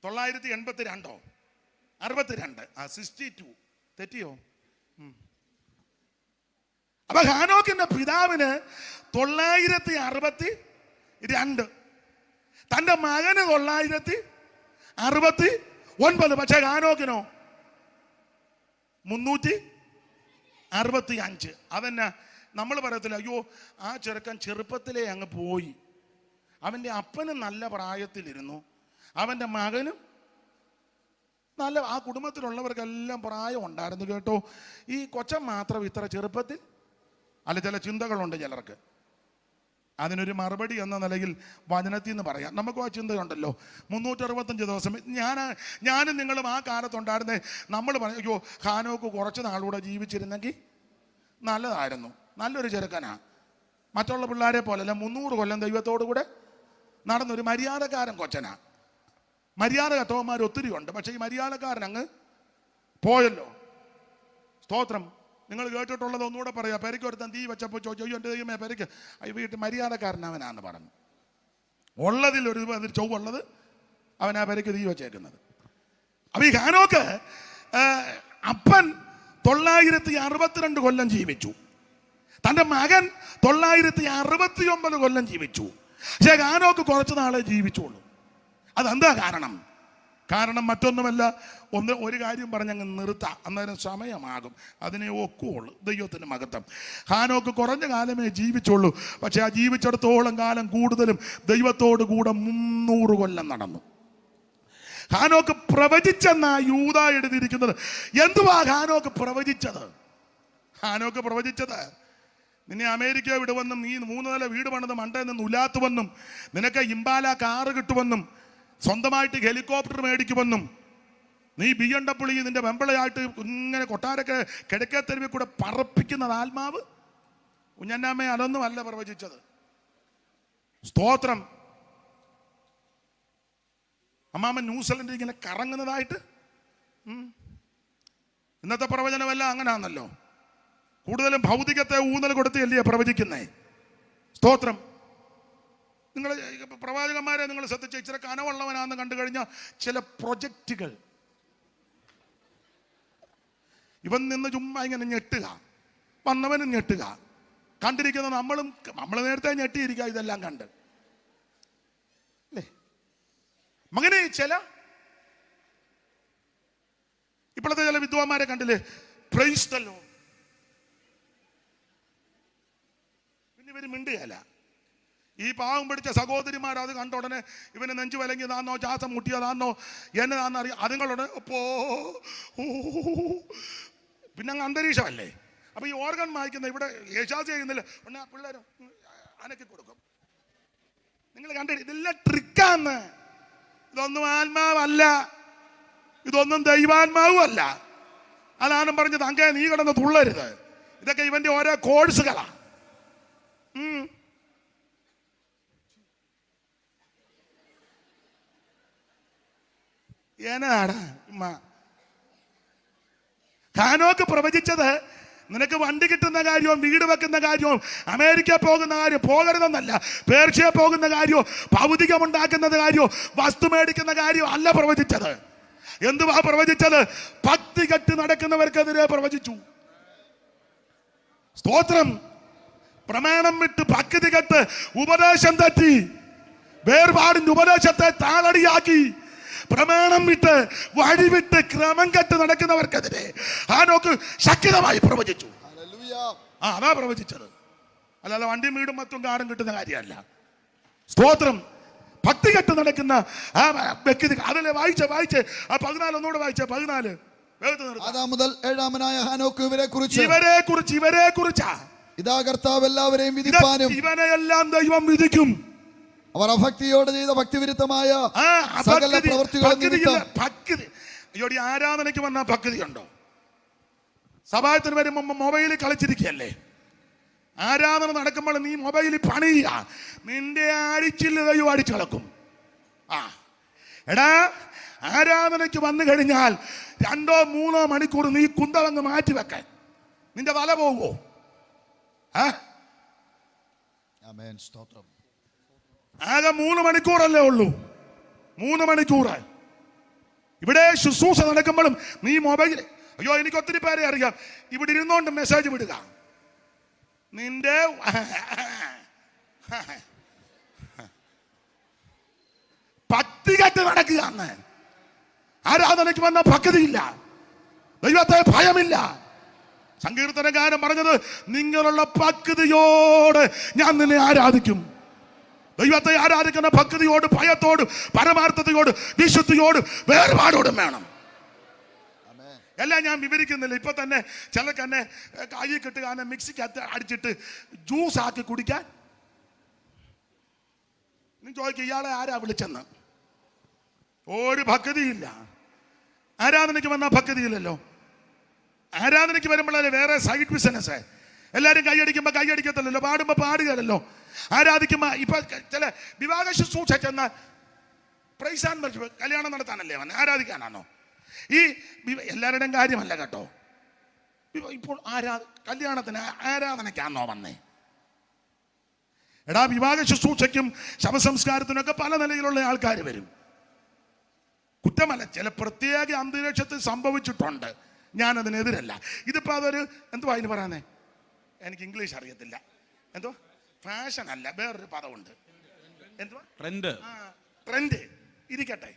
982 62. 62 തെറ്റിയോ? അപ്പൊ ഹാനോക്കിന്റെ പിതാവിന് 962, തന്റെ മകന് 969. പക്ഷെ ഹാനോക്കിനോ 365. അതെന്നാ നമ്മൾ പറയത്തില്ല, അയ്യോ ആ ചെറുക്കൻ ചെറുപ്പത്തിലേ അങ്ങ് പോയി, അവൻ്റെ അപ്പനും നല്ല പ്രായത്തിലിരുന്നു, അവൻ്റെ മകനും നല്ല, ആ കുടുംബത്തിലുള്ളവർക്കെല്ലാം പ്രായം ഉണ്ടായിരുന്നു കേട്ടോ, ഈ കൊച്ചൻ മാത്രം ഇത്ര ചെറുപ്പത്തിൽ. അല്ല, ചില ചിന്തകളുണ്ട് ചിലർക്ക്. അതിനൊരു മറുപടി എന്ന നിലയിൽ വചനത്തിൽ നിന്ന് പറയാം. നമുക്കും ആ ചിന്തയുണ്ടല്ലോ. 365 ദിവസം ഞാനും നിങ്ങളും ആ കാലത്തുണ്ടായിരുന്നേ. നമ്മൾ പറയും, അയ്യോ ഹാനോക്ക് കുറച്ച് നാളുകൂടെ ജീവിച്ചിരുന്നെങ്കിൽ നല്ലതായിരുന്നു, നല്ലൊരു ചെറുക്കനാ, മറ്റുള്ള പിള്ളേരെ പോലല്ല 300 കൊല്ലം ദൈവത്തോടു കൂടെ നടന്നൊരു മര്യാദക്കാരൻ കൊച്ചനാ. മര്യാദ കത്തോന്മാർ ഒത്തിരി ഉണ്ട്, പക്ഷെ ഈ മര്യാദക്കാരൻ അങ്ങ് പോയല്ലോ. സ്തോത്രം. നിങ്ങൾ കേട്ടിട്ടുള്ളത് ഒന്നുകൂടെ പറയാം. പെരയ്ക്ക് ഒരുത്തൻ തീ വെച്ചപ്പോൾ ചോദിച്ചു, അയ്യോ എൻ്റെ ദൈവമേ പെരയ്ക്ക് വീട്ടിൽ മര്യാദക്കാരനവനാന്ന് പറഞ്ഞു. ഉള്ളതിൽ ഒരു ചൊവ്വുള്ളത് അവനാ പെരയ്ക്ക് തീ വെച്ചേക്കുന്നത്. അപ്പൊ ഈ ഹാനോക്ക് അപ്പൻ 962 കൊല്ലം ജീവിച്ചു, തൻ്റെ മകൻ 969 കൊല്ലം ജീവിച്ചു. പക്ഷേ ഹാനോക്ക് കുറച്ച് നാളെ ജീവിച്ചുള്ളൂ. അതെന്താ കാരണം? കാരണം മറ്റൊന്നുമല്ല, ഒരു കാര്യം പറഞ്ഞങ്ങ് നിർത്താം, അന്നേരം സമയമാകും, അതിനെ ഒക്കുള്ളൂ. ദൈവത്തിന് മഹത്വം. ഹാനോക്ക് കുറഞ്ഞ കാലമേ ജീവിച്ചുള്ളൂ, പക്ഷെ ആ ജീവിച്ചിടത്തോളം കാലം കൂടുതലും ദൈവത്തോട് കൂടെ 300 കൊല്ലം നടന്നു. ഹാനോക്ക് പ്രവചിച്ചെന്നാ യൂദാ എഴുതിയിരിക്കുന്നത്. എന്തുവാ ഹാനോക്ക് പ്രവചിച്ചത്? ഹാനോക്ക് പ്രവചിച്ചത്, നിന്നെ അമേരിക്ക വിടുവെന്നും, നീ 3 നില വീട് പണിത് മണ്ടയിൽ നിന്ന് ഉലാത്തുവെന്നും, നിനക്ക് ഇമ്പാല കാറ് കിട്ടുമെന്നും, സ്വന്തമായിട്ട് ഹെലികോപ്റ്റർ മേടിക്കുമെന്നും, നീ BMW നിന്റെ വെമ്പളയായിട്ട് ഇങ്ങനെ കൊട്ടാരൊക്കെ കിഴക്കേത്തെരുവിൽ കൂടെ പറപ്പിക്കുന്നത് ആത്മാവ്. കുഞ്ഞന്നാമ്മേ, അതൊന്നും അല്ല പ്രവചിച്ചത്. സ്തോത്രം. അമ്മാമ്മ ന്യൂസിലൻഡ് ഇങ്ങനെ കറങ്ങുന്നതായിട്ട് ഇന്നത്തെ പ്രവചനമെല്ലാം അങ്ങനെയാണല്ലോ. കൂടുതലും ഭൗതികത്തെ ഊന്നൽ കൊടുത്തല്ലേ പ്രവചിക്കുന്നേ. സ്തോത്രം. നിങ്ങൾ പ്രവാചകന്മാരെ നിങ്ങൾ ശ്രദ്ധിച്ച് ഇച്ചിരി കനവുള്ളവനാണെന്ന് കണ്ടു കഴിഞ്ഞാൽ ചില പ്രൊജക്റ്റുകൾ ഇവൻ നിന്ന് ചുമ്മാ ഇങ്ങനെ ഞെട്ടുക, വന്നവനും ഞെട്ടുക, കണ്ടിരിക്കുന്ന നമ്മൾ നേരത്തെ ഞെട്ടിയിരിക്കുക ഇതെല്ലാം കണ്ട് അല്ലേ മകനെ. ചില ഇപ്പോഴത്തെ ചില വിദ്വാന്മാരെ കണ്ടില്ലേ, പ്രൈസ് ദി ലോർഡ്, പിന്നെ ഇവര് മിണ്ടുകയല്ല. ഈ പാവം പിടിച്ച സഹോദരിമാർ അത് കണ്ട ഉടനെ ഇവന് നെഞ്ചു വലങ്ങിയതാന്നോ ശ്വാസം മുട്ടിയതാന്നോ എന്നതാണെന്ന് അറിയാം. അതുങ്ങളുടെ പിന്നെ അങ്ങ് അന്തരീക്ഷമല്ലേ. അപ്പൊ ഈ ഓർഗൻ വായിക്കുന്ന ഇവിടെ യേശാസ് ചെയ്യുന്നില്ല, ഉടനെ പിള്ളേർ അനക്കി കൊടുക്കും. നിങ്ങൾ കണ്ടിട്ട് ഇതെല്ലാം ട്രിക്കാന്ന്. ഇതൊന്നും ആത്മാവല്ല, ഇതൊന്നും ദൈവാത്മാവും അല്ല. അതാണ് പറഞ്ഞത് അങ്ങേ നീ കിടന്ന് തുള്ളരുത്. ഇതൊക്കെ ഇവന്റെ ഓരോ കോഴ്സുകളാ. ഏനാടാ ഹാനോക്ക് പ്രവചിച്ചത് നിനക്ക് വണ്ടി കിട്ടുന്ന കാര്യവും വീട് വെക്കുന്ന കാര്യവും അമേരിക്ക പോകുന്ന കാര്യം പോകരുതെന്നല്ല, പേർഷ്യ പോകുന്ന കാര്യവും ഭൗതികമുണ്ടാക്കുന്ന കാര്യവും വസ്തു മേടിക്കുന്ന കാര്യവും അല്ല പ്രവചിച്ചത്. എന്തുവാ പ്രവചിച്ചത്? ഭക്തി കെട്ട് നടക്കുന്നവർക്കെതിരെ പ്രവചിച്ചു. സ്തോത്രം. പ്രമാണം വിട്ട് ഭക്തി കെട്ട് ഉപദേശം തെറ്റി വേർപാടിന്റെ ഉപദേശത്തെ താളടിയാക്കി പ്രമാണം വിട്ട് വഴിവിട്ട് ക്രമം കെട്ട് നടക്കുന്നവർക്കെതിരെ ഹാനോക്ക് ശക്തമായി പ്രവചിച്ചു. അതാ പ്രവചിച്ചത്, അല്ലാതെ വണ്ടിയും വീടും മറ്റും കാറും കിട്ടുന്ന കാര്യമല്ല. സ്തോത്രം. ഭക്തി കെട്ട് നടക്കുന്ന ആ വ്യക്തി അതിലെ വായിച്ച് ആ 14 ഒന്നുകൂടെ വായിച്ച 14 മുതൽ 7-ാമനായ ഹാനോക്ക് ഇവരെ കുറിച്ചാ ഇതാ കർത്താവ് എല്ലാവരെയും വിധിപ്പാനും ഇവനെയെല്ലാം ദൈവം വിധിക്കും. അവർ അഭക്തിയോടെ ചെയ്ത ഭക്തിവിരുദ്ധമായ സകല ഭക്തി ആരാധനയ്ക്ക് വന്ന ഭക്തി ഉണ്ടോ? സഭായത്തിന് വരുമ്പോ മൊബൈലിൽ കളിച്ചിരിക്കുകയല്ലേ. ആരാധന നടക്കുമ്പോൾ നീ മൊബൈലിൽ പണിയുക, നിന്റെ അടിച്ചില്ല ദൈവം അടിച്ചു കളക്കും. എടാ, ആരാധനയ്ക്ക് വന്നു കഴിഞ്ഞാൽ 2-3 മണിക്കൂർ നീ കുന്തവങ്ങ് മാറ്റി വെക്കാൻ നിന്റെ വല പോകുമോ? ആകെ 3 മണിക്കൂറല്ലേ ഉള്ളൂ. 3 മണിക്കൂർ ഇവിടെ ശുശ്രൂഷ നടക്കുമ്പോഴും നീ മൊബൈൽ. അയ്യോ, എനിക്ക് ഒത്തിരി പേരെ അറിയാം, ഇവിടെ ഇരുന്നോണ്ട് മെസ്സേജ് വിടുക. നിന്റെ ഭക്തി കെട്ട് നടക്കുക. ആരാധനയ്ക്ക് വന്ന ഭക്തിയില്ല, ദൈവത്തെ ഭയമില്ല. സങ്കീർത്തനകാരൻ പറഞ്ഞത്, നിങ്ങളുള്ള ഭക്തിയോട് ഞാൻ നിന്നെ ആരാധിക്കും. ദൈവത്തെ ആരാധിക്കുന്ന ഭക്തിയോട്, ഭയത്തോട്, പരമാർത്ഥതയോട്, വിശുദ്ധിയോട്, വേർപാടോടും വേണം. എല്ലാം ഞാൻ വിവരിക്കുന്നില്ല. ഇപ്പൊ തന്നെ ചിലർക്ക് തന്നെ കൈ കിട്ടുക, മിക്സിക്കകത്ത് അടിച്ചിട്ട് ജ്യൂസ് ആക്കി കുടിക്കാൻ. നീ ചോദിക്കുക, ഇയാളെ ആരാ വിളിച്ചെന്ന്? ഒരു ഭക്തിയില്ല. ആരാധനയ്ക്ക് വന്നാൽ ഭക്തിയില്ലല്ലോ. ആരാധനയ്ക്ക് വരുമ്പോഴല്ലേ വേറെ സൈഡ് ബിസിനസ്. എല്ലാവരും കൈയടിക്കുമ്പോൾ കൈയടിക്കത്തില്ലല്ലോ, പാടുമ്പോൾ പാടുകയല്ലോ. ആരാധിക്കുമ്പോ ഇപ്പൊ ചില വിവാഹ ശുശ്രൂഷ ചെന്നാൽ പ്രൈസ് ആൻഡ് വർഷിപ്പ് കല്യാണം നടത്താനല്ലേ വന്നെ, ആരാധിക്കാനാണോ? ഈ എല്ലാവരുടെയും കാര്യമല്ല കേട്ടോ. ഇപ്പോൾ കല്യാണത്തിന് ആരാധനയ്ക്കാണോ വന്നേ? എടാ, വിവാഹ ശുശ്രൂഷയ്ക്കും ശവസംസ്കാരത്തിനൊക്കെ പല നിലയിലുള്ള ആൾക്കാർ വരും. കുറ്റമല്ല, ചില പ്രത്യേക അന്തരീക്ഷത്തിൽ സംഭവിച്ചിട്ടുണ്ട്. ഞാനതിനെതിരല്ല. ഇതിപ്പോ അതൊരു എന്തുവാ അതിന് പറയാനേ, എനിക്ക് ഇംഗ്ലീഷ് അറിയത്തില്ല. എന്തോ ഫാഷൻ അല്ല, വേറൊരു പദമുണ്ട്. എന്തുവാ? ട്രെൻഡ് ഇരിക്കട്ടെ.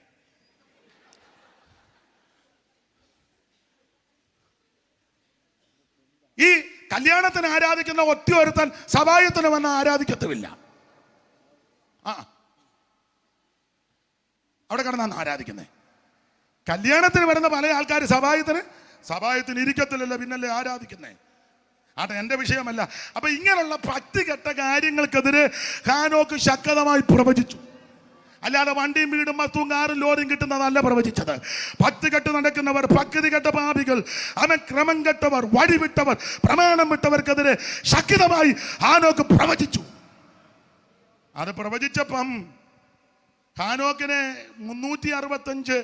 ഈ കല്യാണത്തിന് ആരാധിക്കുന്ന ഒറ്റ ഒരുത്തൻ സഭായത്തിന് വന്ന് ആരാധിക്കത്തുമില്ല. അവിടെ കിടന്നാണ് ആരാധിക്കുന്നത്. കല്യാണത്തിന് വരുന്ന പല ആൾക്കാർ സഭായത്തിന് ഇരിക്കത്തില്ലല്ലോ, പിന്നല്ലേ ആരാധിക്കുന്നേ. ആട്ടെ, എന്റെ വിഷയമല്ല. അപ്പൊ ഇങ്ങനെയുള്ള ഭക്തി കെട്ട കാര്യങ്ങൾക്കെതിരെ ഹാനോക്ക് ശക്തമായി പ്രവചിച്ചു. അല്ലാതെ വണ്ടിയും വീടും വസ്തുവും കാറും ലോറിയും കിട്ടുന്നതല്ല പ്രവചിച്ചത്. ഭക്തി കെട്ട് നടക്കുന്നവർ, ഭക്തി കെട്ട പാപികൾ, അവൻ ക്രമം കെട്ടവർ, വഴിവിട്ടവർ, പ്രമാണം വിട്ടവർക്കെതിരെ ശക്തമായി ഹാനോക്ക് പ്രവചിച്ചു. അത് പ്രവചിച്ചപ്പം ഹാനോക്കിനെ 365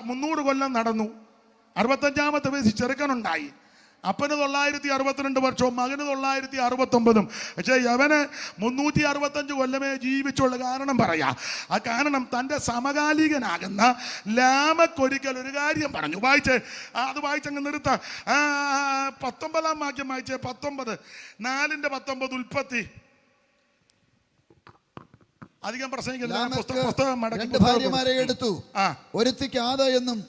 300 കൊല്ലം നടന്നു. 65-ാമത്തെ വയസ്സിൽ ചെറുക്കനുണ്ടായി. അപ്പന് 962 വർഷവും മകന് 969. പക്ഷേ യവന് 365 കൊല്ലമേ ജീവിച്ചുള്ള കാരണം പറയാ. ആ കാരണം തൻ്റെ സമകാലികനാകുന്ന ലാമക്കൊരിക്കൽ ഒരു കാര്യം പറഞ്ഞു. വായിച്ചേ, അത് വായിച്ചങ്ങ് നിർത്ത. 19-ാം വാക്യം വായിച്ചേ. 19:4-19 ഉൽപ്പത്തി. അധികം പ്രസംഗിക്കില്ല. പുസ്തകം മടക്കി. ഭാര്യമാരെ എടുത്തു. ഒരുത്തിക്ക് ആദ എന്നും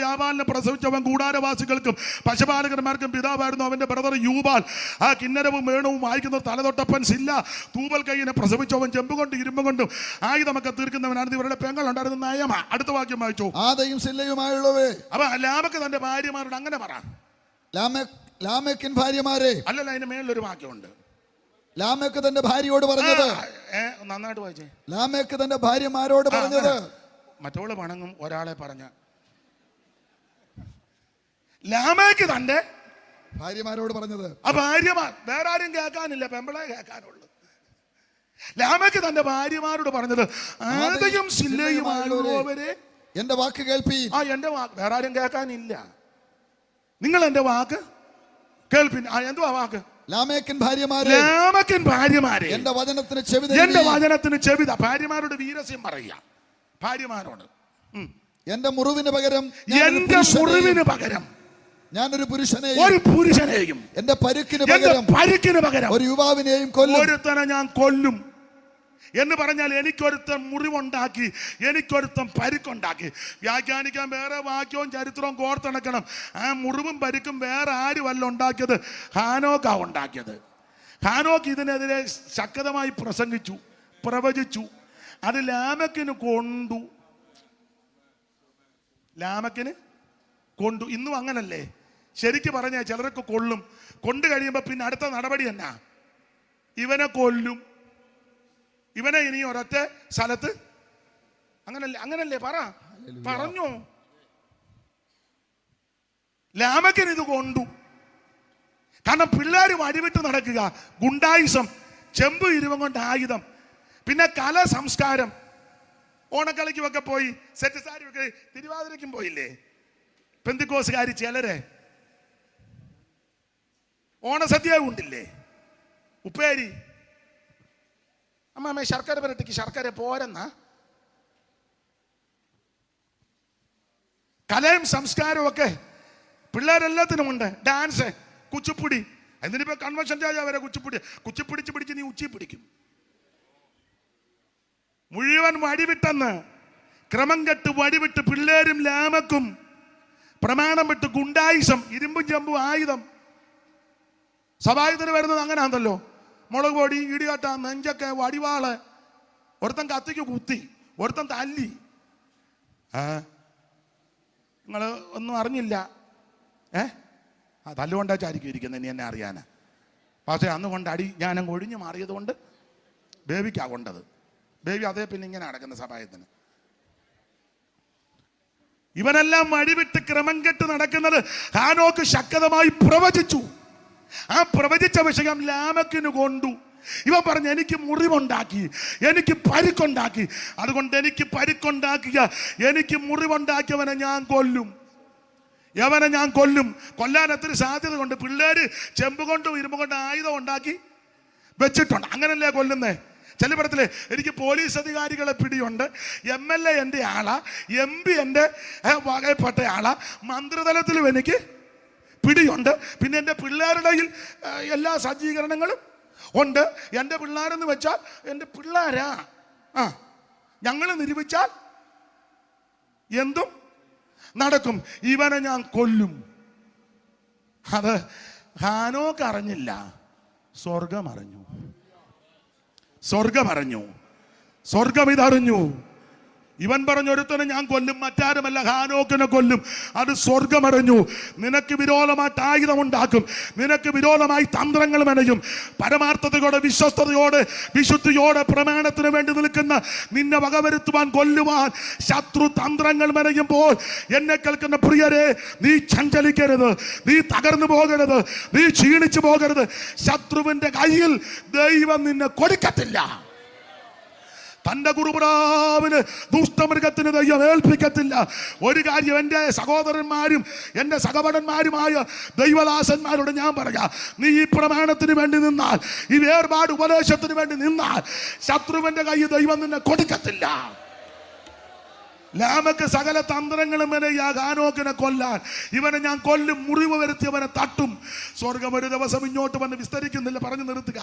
യാവാലിനെ പ്രസവിച്ചവൻ കൂടാരവാസികൾക്കും പശുപാലകന്മാർക്കും പിതാവായിരുന്നു. അവന്റെ ബ്രദർ യൂബാൽ. ആ കിന്നരവും വേണവും വായിക്കുന്ന തലതൊട്ടപ്പൻ സില്ല. തൂബൽ കൈയിനെ പ്രസവിച്ചവൻ ചെമ്പ് കൊണ്ട് ഇരുമ്പ് കൊണ്ടും ആയുധമൊക്കെ തീർക്കുന്നവനാണ്. ഇവരുടെ പെങ്ങളുണ്ടായിരുന്ന നയമ. അടുത്ത വാക്യം വായിച്ചു. ആദയും സില്ലയുമായുള്ളവേ. അപ്പൊ ലാമക്ക് തന്റെ ഭാര്യമാരോട് അങ്ങനെ പറ. ലാമെക്കിൻ ഭാര്യമാരെ. അല്ലല്ല, അതിന്റെ മേളിലൊരു വാക്യമുണ്ട്. ലാമെക്ക് തന്റെ ഭാര്യയോട് പറഞ്ഞത്. നന്നായിട്ട് വായിച്ചേ. ലാമെക്ക് തന്റെ ഭാര്യമാരോട് പറഞ്ഞത്. മറ്റോള് പണങ്ങും ഒരാളെ പറഞ്ഞ. ലാമേക്ക് തന്റെ ഭാര്യമാരോട് പറഞ്ഞത്. ആ ഭാര്യമാർ വേറെ ആരും കേൾക്കാനില്ല, പെമ്പളെ കേൾക്കാനുള്ളു. ലാമേക്ക് തന്റെ ഭാര്യമാരോട് പറഞ്ഞത്, ആദയും സില്ലയുമായുള്ളവരെ എന്റെ വാക്ക് കേൾപ്പീൻ. എന്റെ വാക്ക് വേറെ ആരും കേൾക്കാനില്ല, നിങ്ങൾ എന്റെ വാക്ക് കേൾപ്പിൻ. എന്തുവാ വാക്ക്? ലാമേക്കിൻ ഭാര്യമാരെ. ലാമേക്കിൻ ഭാര്യമാരെ എന്റെ വചനത്തിന് ചെവി. എന്റെ വചനത്തിന് ചെവിത. ഭാര്യമാരോട് വീരസ്യം പറയുക. ഭാര്യമാരോട് എന്റെ മുറിവിന് പകരം ഞാനൊരു പുരുഷനെയും എന്റെ പരുക്കിന് പകരം ഒരു യുവാവിനെയും കൊല്ലും. ഒരുത്തനെ ഞാൻ കൊല്ലും എന്ന് പറഞ്ഞാൽ എനിക്കൊരുത്തൻ മുറിവുണ്ടാക്കി, എനിക്കൊരുത്തൻ പരുക്കുണ്ടാക്കി. വ്യാഖ്യാനിക്കാൻ വേറെ വാക്യവും ചരിത്രവും കോർത്തിണക്കണം. ആ മുറിവും പരുക്കും വേറെ ആരുമല്ല ഉണ്ടാക്കിയത്, ഹാനോക്കാ ഉണ്ടാക്കിയത്. ഹാനോക്ക് ഇതിനെതിരെ ശക്തമായി പ്രസംഗിച്ചു, പ്രവചിച്ചു. അത് ലാമക്കിന് കൊണ്ടു. ഇന്നും അങ്ങനല്ലേ? ശരിക്ക് പറഞ്ഞാൽ ചിലരൊക്കെ കൊള്ളും. കൊണ്ടു കഴിയുമ്പോൾ പിന്നെ അടുത്ത നടപടി എന്നാ? ഇവനെ കൊല്ലും, ഇവനെ ഇനി ഒരൊറ്റ സ്ഥലത്ത്. അങ്ങനല്ലേ പറഞ്ഞു. ലാമക്കിന് ഇത് കൊണ്ടു. കാരണം പിള്ളേർ വഴിവിട്ട് നടക്കുക, ഗുണ്ടായിസം, ചെമ്പ് ഇരുവം കൊണ്ട് ആയുധം, പിന്നെ കല സംസ്കാരം. ഓണക്കളിക്കുമൊക്കെ പോയി, സെറ്റ് സാരിയൊക്കെ, തിരുവാതിരയ്ക്കും പോയില്ലേ പെന്തിക്കോസുകാരി ചിലരെ. ഓണസദ്യ ഉണ്ടില്ലേ, ഉപ്പേരി. അമ്മ ശർക്കര പുരട്ടിക്ക് ശർക്കര പോരെന്നാ. കലയും സംസ്കാരവും ഒക്കെ പിള്ളേരെല്ലാത്തിനും ഉണ്ട്. ഡാൻസ്, കുച്ചിപ്പുടി. എന്നിട്ടിപ്പോ കൺവെൻഷൻ രാജാ വരെ കുച്ചിപ്പിടിച്ച് പിടിച്ച് നീ ഉച്ചി പിടിക്കും. മുഴുവൻ വടിവിട്ടെന്ന്, ക്രമം കെട്ട് വടിവിട്ട് പിള്ളേരും ലാമക്കും പ്രമാണം വിട്ട് ഗുണ്ടായിസം, ഇരുമ്പും ചെമ്പും ആയുധം. സഭായുധന് വരുന്നത് അങ്ങനെയാണല്ലോ. മുളക് പൊടി, ഇടികട്ട, നെഞ്ചൊക്കെ, വടിവാള്. ഒരുത്തൻ കത്തിക്ക് കുത്തി, ഒരുത്തൻ തല്ലി. നിങ്ങൾ ഒന്നും അറിഞ്ഞില്ല. തല്ലുകൊണ്ടാച്ചായിരിക്കും ഇരിക്കുന്നത്, ഇനി എന്നെ അറിയാനാ. പക്ഷേ അന്ന് കൊണ്ട് അടി ഞാനങ്ങ് ഒഴിഞ്ഞു മാറിയത് കൊണ്ട് ബേബിക്കാ കൊണ്ടത്. ബേബി അതേ പിന്നെ ഇങ്ങനെ നടക്കുന്ന സഭായത്തിന്. ഇവനെല്ലാം വഴിവിട്ട് ക്രമം കെട്ട് നടക്കുന്നത് ഹാനോക്ക് ശക്തമായി പ്രവചിച്ചു. ആ പ്രവചിച്ച വിഷയം ലാമക്കിന് കൊണ്ടു. ഇവൻ പറഞ്ഞു, എനിക്ക് മുറിവുണ്ടാക്കി, എനിക്ക് പരുക്കുണ്ടാക്കി, അതുകൊണ്ട് എനിക്ക് മുറിവുണ്ടാക്കിയവനെ ഞാൻ കൊല്ലും. യവനെ ഞാൻ കൊല്ലും. കൊല്ലാൻ എത്ര സാധ്യത കൊണ്ട് പിള്ളേര് ചെമ്പ് കൊണ്ടും ഇരുമ്പ് കൊണ്ടും ആയുധം ഉണ്ടാക്കി വെച്ചിട്ടുണ്ട്. അങ്ങനല്ലേ കൊല്ലുന്നേ? ചില പടത്തില് എനിക്ക് പോലീസ് അധികാരികളെ പിടിയുണ്ട്, MLA എൻ്റെ ആളാ, MP എൻ്റെ വകപ്പെട്ട ആളാ, മന്ത്രിതലത്തിലും എനിക്ക് പിടിയുണ്ട്, പിന്നെ എൻ്റെ പിള്ളേരുടെ എല്ലാ സജ്ജീകരണങ്ങളും ഉണ്ട്. എൻ്റെ പിള്ളേരെന്ന് വെച്ചാൽ എൻ്റെ പിള്ളേരാ. ഞങ്ങൾ നിരൂപിച്ചാൽ എന്തും നടക്കും. ഇവനെ ഞാൻ കൊല്ലും. അത് ഹാനോക്ക് അറിഞ്ഞില്ല, സ്വർഗം അറിഞ്ഞു. സ്വർഗം ഇതറിഞ്ഞു. ഇവൻ പറഞ്ഞു, ഒരുത്തനെ ഞാൻ കൊല്ലും, മറ്റാരുമല്ല ഹാനോക്കിനെ കൊല്ലും. അത് സ്വർഗമറിഞ്ഞു. നിനക്ക് വിരോധമായിട്ട് ആയുധമുണ്ടാക്കും, നിനക്ക് വിരോധമായി തന്ത്രങ്ങൾ മെനയും. പരമാർത്ഥതയോടെ, വിശ്വസ്തയോടെ, വിശുദ്ധിയോടെ, പ്രമാണത്തിന് വേണ്ടി നിൽക്കുന്ന നിന്നെ വകവരുത്തുവാൻ, കൊല്ലുവാൻ ശത്രു തന്ത്രങ്ങൾ മെനയുമ്പോൾ എന്നെ കേൾക്കുന്ന പ്രിയരെ, നീ ചഞ്ചലിക്കരുത്, നീ തകർന്നു പോകരുത്, നീ ക്ഷീണിച്ചു പോകരുത്. ശത്രുവിന്റെ കയ്യിൽ ദൈവം നിന്നെ കൊടുക്കത്തില്ല. തന്റെ കുറുപ്രാവിന് ദുഷ്ടമൃഗത്തിന് ദൈവം ഏൽപ്പിക്കത്തില്ല. ഒരു കാര്യം എൻ്റെ സഹോദരന്മാരും എൻ്റെ സഹപടന്മാരുമായ ദൈവദാസന്മാരോട് ഞാൻ പറയാം, നീ ഈ പ്രമാണത്തിന് വേണ്ടി നിന്നാൽ, ഈ വേർപാട് ഉപദേശത്തിന് വേണ്ടി നിന്നാൽ, ശത്രുവിന്റെ കൈ ദൈവം നിന്നെ കൊടുക്കത്തില്ല. ലാമക്ക് സകല തന്ത്രങ്ങളും ഹാനോക്കിനെ കൊല്ലാൻ. ഇവനെ ഞാൻ കൊല്ലും, മുറിവ് വരുത്തി അവനെ തട്ടും. സ്വർഗം ഒരു ദിവസം ഇങ്ങോട്ട് വന്ന് വിസ്തരിക്കുന്നില്ല, പറഞ്ഞു നിർത്തുക.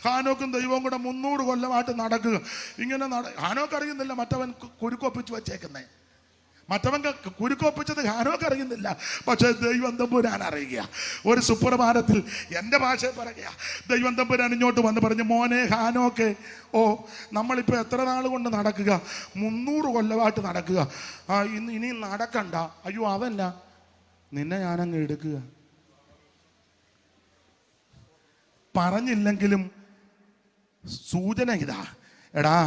ഹാനോക്കും ദൈവവും കൂടെ 300 കൊല്ലമായിട്ട് നടക്കുക. ഇങ്ങനെ ഹാനോക്ക് അറിയുന്നില്ല മറ്റവൻ കുരുക്കൊപ്പിച്ച് വച്ചേക്കുന്നേ. മറ്റവൻ കുരുക്കൊപ്പിച്ചത് ഹാനോക്ക് അറിയുന്നില്ല, പക്ഷെ ദൈവം തമ്പുരാൻ അറിയുക. ഒരു സുപ്രഭാതത്തിൽ എൻ്റെ ഭാഷയിൽ പറയുക, ദൈവം തമ്പുരാൻ ഇങ്ങോട്ട് വന്ന് പറഞ്ഞു, മോനെ ഹാനോക്കെ, ഓ നമ്മളിപ്പോൾ എത്ര നാൾ കൊണ്ട് നടക്കുക? 300 കൊല്ലമായിട്ട് നടക്കുക. ഇനി നടക്കണ്ട. അയ്യോ അതല്ല, നിന്നെ ഞാനങ്ങ് എടുക്കുക. പറഞ്ഞില്ലെങ്കിലും സൂചന ഇതാ, എടാ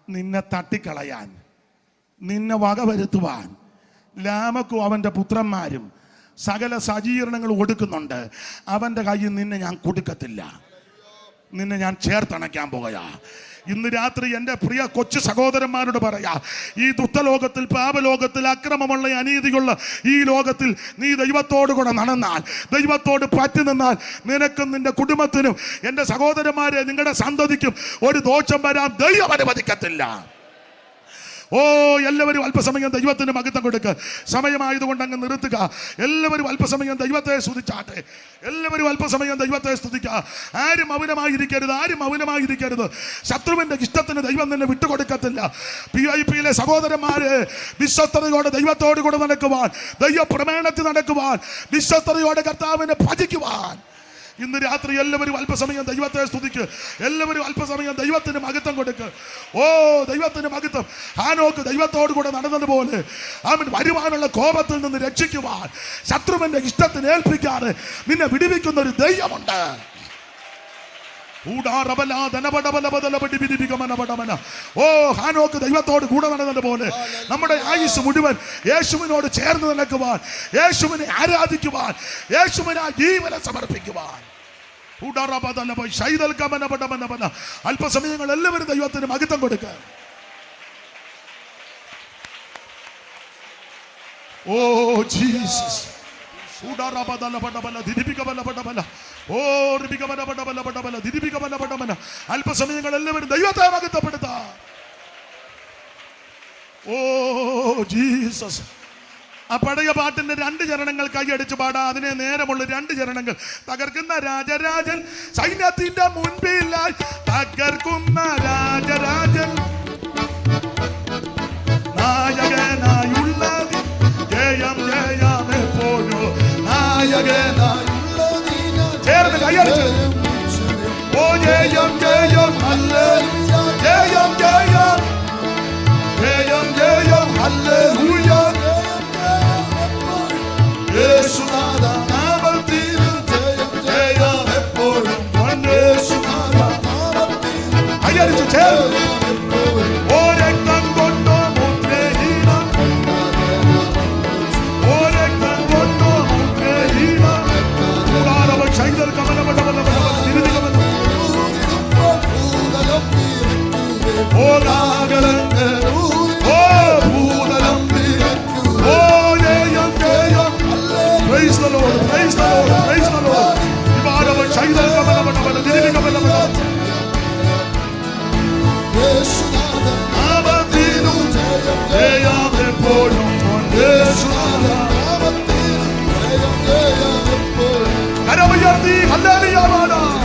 നിന്നെ തട്ടിക്കളയാൻ, നിന്നെ വകവരുത്തുവാൻ ലാമക്കും അവൻ്റെ പുത്രന്മാരും സകല സജ്ജീകരണങ്ങൾ കൊടുക്കുന്നുണ്ട്. അവൻ്റെ കയ്യിൽ നിന്നെ ഞാൻ കൊടുക്കത്തില്ല, നിന്നെ ഞാൻ ചേർത്തണയ്ക്കാൻ പോകയാ. ഇന്ന് രാത്രി എൻ്റെ പ്രിയ കൊച്ചു സഹോദരന്മാരോട് പറയാ, ഈ ദുഷ്ടലോകത്തിൽ, പാപലോകത്തിൽ, അക്രമമുള്ള അനീതിയുള്ള ഈ ലോകത്തിൽ നീ ദൈവത്തോടു കൂടെ നടന്നാൽ, ദൈവത്തോട് പറ്റി നിന്നാൽ, നിനക്കും നിന്റെ കുടുംബത്തിനും, എൻ്റെ സഹോദരന്മാരെ, നിങ്ങളുടെ സന്തതിക്കും ഒരു ദോഷം വരാൻ ദൈവം അനുവദിക്കത്തില്ല. ഓ എല്ലാവരും അല്പസമയം ദൈവത്തിന് മഹത്വം കൊടുക്കുക. സമയമായതുകൊണ്ട് അങ്ങ് നിർത്തുക. എല്ലാവരും അല്പസമയം ദൈവത്തെ സ്തുതിച്ചാട്ടെ. എല്ലാവരും അല്പസമയം ദൈവത്തെ സ്തുതിക്കുക. ആരും മൗനമായിരിക്കരുത്, ആരും മൗനമായിരിക്കരുത്. ശത്രുവിന്റെ ഇഷ്ടത്തിന് ദൈവം തന്നെ വിട്ടുകൊടുക്കത്തില്ല. PIPയിലെ സഹോദരന്മാരെ, വിശ്വസ്തയോടെ ദൈവത്തോടു കൂടെ നടക്കുവാൻ, ദൈവ പ്രമാണത്തിൽ നടക്കുവാൻ, വിശ്വസ്തയോടെ കർത്താവിനെ ഭജിക്കുവാൻ ഇന്ന് രാത്രി എല്ലാവരും അല്പസമയം ദൈവത്തെ സ്തുതിക്ക്. എല്ലാവരും അല്പസമയം ദൈവത്തിന് മഹത്വം കൊടുക്ക്. ഓ ദൈവത്തിന് മഹത്വം. ഹാനോക്ക് ദൈവത്തോടു കൂടെ നടന്നതുപോലെ അവൻ വരുവാനുള്ള കോപത്തിൽ നിന്ന് രക്ഷിക്കുവാൻ, ശത്രുവിന്റെ ഇഷ്ടത്തിന് ഏൽപ്പിക്കാതെ നിന്നെ വിടുവിക്കുന്ന ഒരു ദൈവമുണ്ട്. ഓ ഹാനോക്ക് ദൈവത്തോട് കൂടെ നടന്നതുപോലെ നമ്മുടെ ആയുസ് മുഴുവൻ യേശുവിനോട് ചേർന്ന് നിൽക്കുവാൻ, യേശുവിനെ ആരാധിക്കുവാൻ, യേശുവിനെ ജീവനെ സമർപ്പിക്കുവാൻ. അല്പസമയങ്ങൾ എല്ലാവരും ദൈവത്തിന് മഹത്വം കൊടുക്കുക. Oh Jesus. അല്പസമയങ്ങൾ എല്ലാവരും ദൈവത്തെ മഹത്വപ്പെടുത്താം. Oh Jesus. ആ പഴയ പാട്ടിന്റെ 2 ചരണങ്ങൾ കൈയടിച്ച് പാടാ. അതിനെ നേരമുള്ള 2 ചരണങ്ങൾ. തകർക്കുന്ന രാജരാജൻ സൈന്യത്തിന്റെ മുൻപിലായി, തകർക്കുന്ന രാജരാജൻ നായകനായുള്ള ജയം ജയം എപ്പോഴും, നായകനായുള്ള ചേർന്ന് കൈയടിച്ച് ഓ ജയം ജയം ഹല്ലേലൂയ, ജയം ജയം, ജയം ജയം ഹല്ലേലൂയ. യേശുനാഥ നാമത്തിൽ ജയം ജയം എപ്പോഴും, യേശുനാഥ നാമത്തിൽ കൈയടിച്ച് ചേർന്ന് ഓ രക്തം കൊണ്ടോ മുദ്രഹീന, ഓ രക്തം കൊണ്ടോ മുദ്രഹീന, കൂടാരവ ശൈതൽ കമലമടമല തിരുനിഗമന ഓ നാഗലങ്ങ് ഓ ഭൂതലം ഓ ജയം ജയം. Praise the Lord, praise the Lord, praise the Lord. കൂടാരവ ശൈതൽ കമലമടമല തിരുനിഗമന യേശുനാഥ നാമത്തിലും ജയം എപ്പോഴും, യേശുനാഥ നാമത്തിലും ജയം ജയം എപ്പോഴും. കരമുയർത്തി ഹല്ലേലൂയ പാടാം.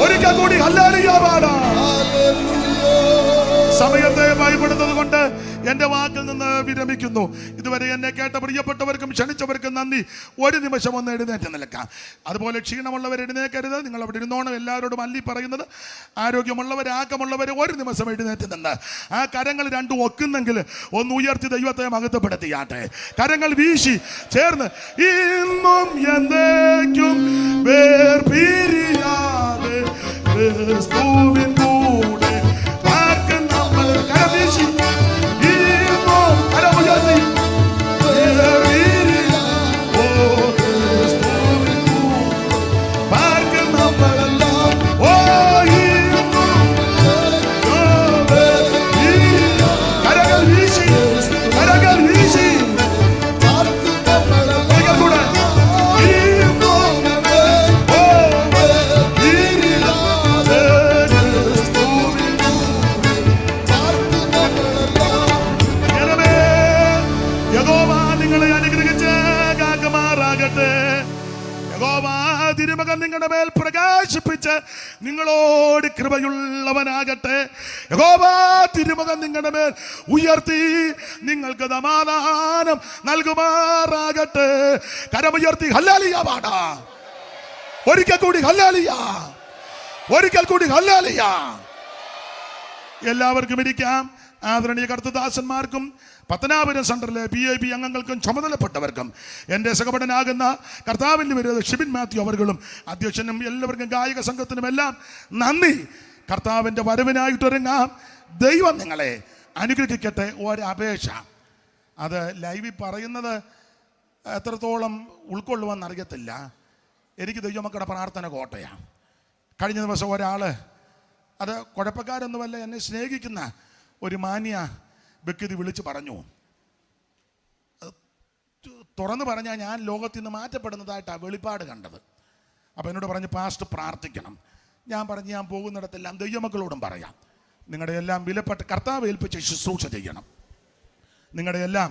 ഒരിക്കൽ കൂടി ഹല്ലേലൂയ പാടാം. സമയത്തെ ഭയപ്പെടുന്നത് കൊണ്ട് എൻ്റെ വാക്കിൽ നിന്ന് വിരമിക്കുന്നു. ഇതുവരെ എന്നെ കേട്ട പ്രിയപ്പെട്ടവർക്കും ക്ഷണിച്ചവർക്കും നന്ദി. ഒരു നിമിഷം ഒന്ന് എഴുന്നേറ്റ് നിൽക്കാം. അതുപോലെ ക്ഷീണമുള്ളവർ എഴുന്നേക്കരുത്, നിങ്ങൾ അവിടെ ഇരുന്നോണം. എല്ലാവരോടും അല്ലി പറയുന്നത്, ആരോഗ്യമുള്ളവർ, ആക്കമുള്ളവർ ഒരു നിമിഷം എഴുന്നേറ്റ് നിന്ന് ആ കരങ്ങൾ 2 ഒക്കുന്നെങ്കിൽ ഒന്ന് ഉയർത്തി ദൈവത്തെ മഹത്വപ്പെടുത്തിയാട്ടെ. കരങ്ങൾ വീശി ചേർന്ന് ഇന്നും എന്നേക്കും വേർപിരിയാതെ ക്രിസ്തുവിൻ കൂടെ പാർക്കും നമ്മൾ. കരവീശി ഇന്നും കരമുയർത്തി ഓ ക്രിസ്തുവിൻ കൂടെ പാർക്കും നമ്മളെല്ലാം. ഓ ഇന്നും തിരുമകൻ നിങ്ങളുടെ മേൽ പ്രകാശിപ്പിച്ച് നിങ്ങളോട് കൃപയുള്ളവനാകട്ടെ. യഹോവ തിരുമകൻ നിങ്ങളുടെ മേൽ ഉയർത്തി നിങ്ങൾക്ക് സമാധാനം നൽകുമാറാകട്ടെ. കരമുയർത്തി ഹല്ലേലൂയ പാടാം. ഒരിക്കൽ കൂടി ഹല്ലേലൂയ, ഒരിക്കൽ കൂടി ഹല്ലേലൂയ. എല്ലാവർക്കും ഇരിക്കാം. ആദരണീയ കർത്തദാസന്മാർക്കും പത്തനാപുരം സെന്ററിലെ PIB അംഗങ്ങൾക്കും ചുമതലപ്പെട്ടവർക്കും എൻ്റെ സഹപടനാകുന്ന കർത്താവിൻ്റെ പേര് ഷിബിൻ മാത്യു അവർകളും അധ്യക്ഷനും എല്ലാവർക്കും ഗായക സംഘത്തിനും എല്ലാം നന്ദി. കർത്താവിൻ്റെ വരവിനായിട്ടൊരുങ്ങാം. ദൈവം നിങ്ങളെ അനുഗ്രഹിക്കട്ടെ. ഒരപേക്ഷ, അത് ലൈവിൽ പറയുന്നത് എത്രത്തോളം ഉൾക്കൊള്ളുവാന്നറിയത്തില്ല. എനിക്ക് ദൈവമക്കളുടെ പ്രാർത്ഥന കോട്ടയാണ്. കഴിഞ്ഞ ദിവസം ഒരാൾ, അത് കുഴപ്പക്കാരൊന്നുമല്ല, എന്നെ സ്നേഹിക്കുന്ന ഒരു മാന്യ വ്യക്തി വിളിച്ച് പറഞ്ഞു, തുറന്നു പറഞ്ഞാൽ ഞാൻ ലോകത്തിൽ നിന്ന് മാറ്റപ്പെടുന്നതായിട്ടാണ് വെളിപ്പാട് കണ്ടത്. അപ്പോൾ എന്നോട് പറഞ്ഞ് പാസ്റ്റർ പ്രാർത്ഥിക്കണം. ഞാൻ പറഞ്ഞു, ഞാൻ പോകുന്നിടത്തെല്ലാം ദൈവമക്കളോടും പറയാം, നിങ്ങളുടെ എല്ലാം വിലപ്പെട്ട കർത്താവ് ഏൽപ്പിച്ച് ശുശ്രൂഷ ചെയ്യണം. നിങ്ങളുടെ എല്ലാം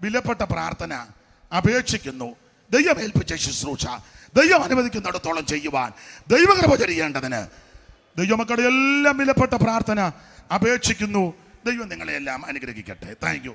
വിലപ്പെട്ട പ്രാർത്ഥന അപേക്ഷിക്കുന്നു. ദൈവം ഏൽപ്പിച്ച ശുശ്രൂഷ ദൈവം അനുവദിക്കുന്നിടത്തോളം ചെയ്യുവാൻ ദൈവകൃപ ചൊരിയേണ്ടതിന് ദൈവമക്കളുടെ എല്ലാം വിലപ്പെട്ട പ്രാർത്ഥന അപേക്ഷിക്കുന്നു. ദൈവം നിങ്ങളെല്ലാം അനുഗ്രഹിക്കട്ടെ. Thank you.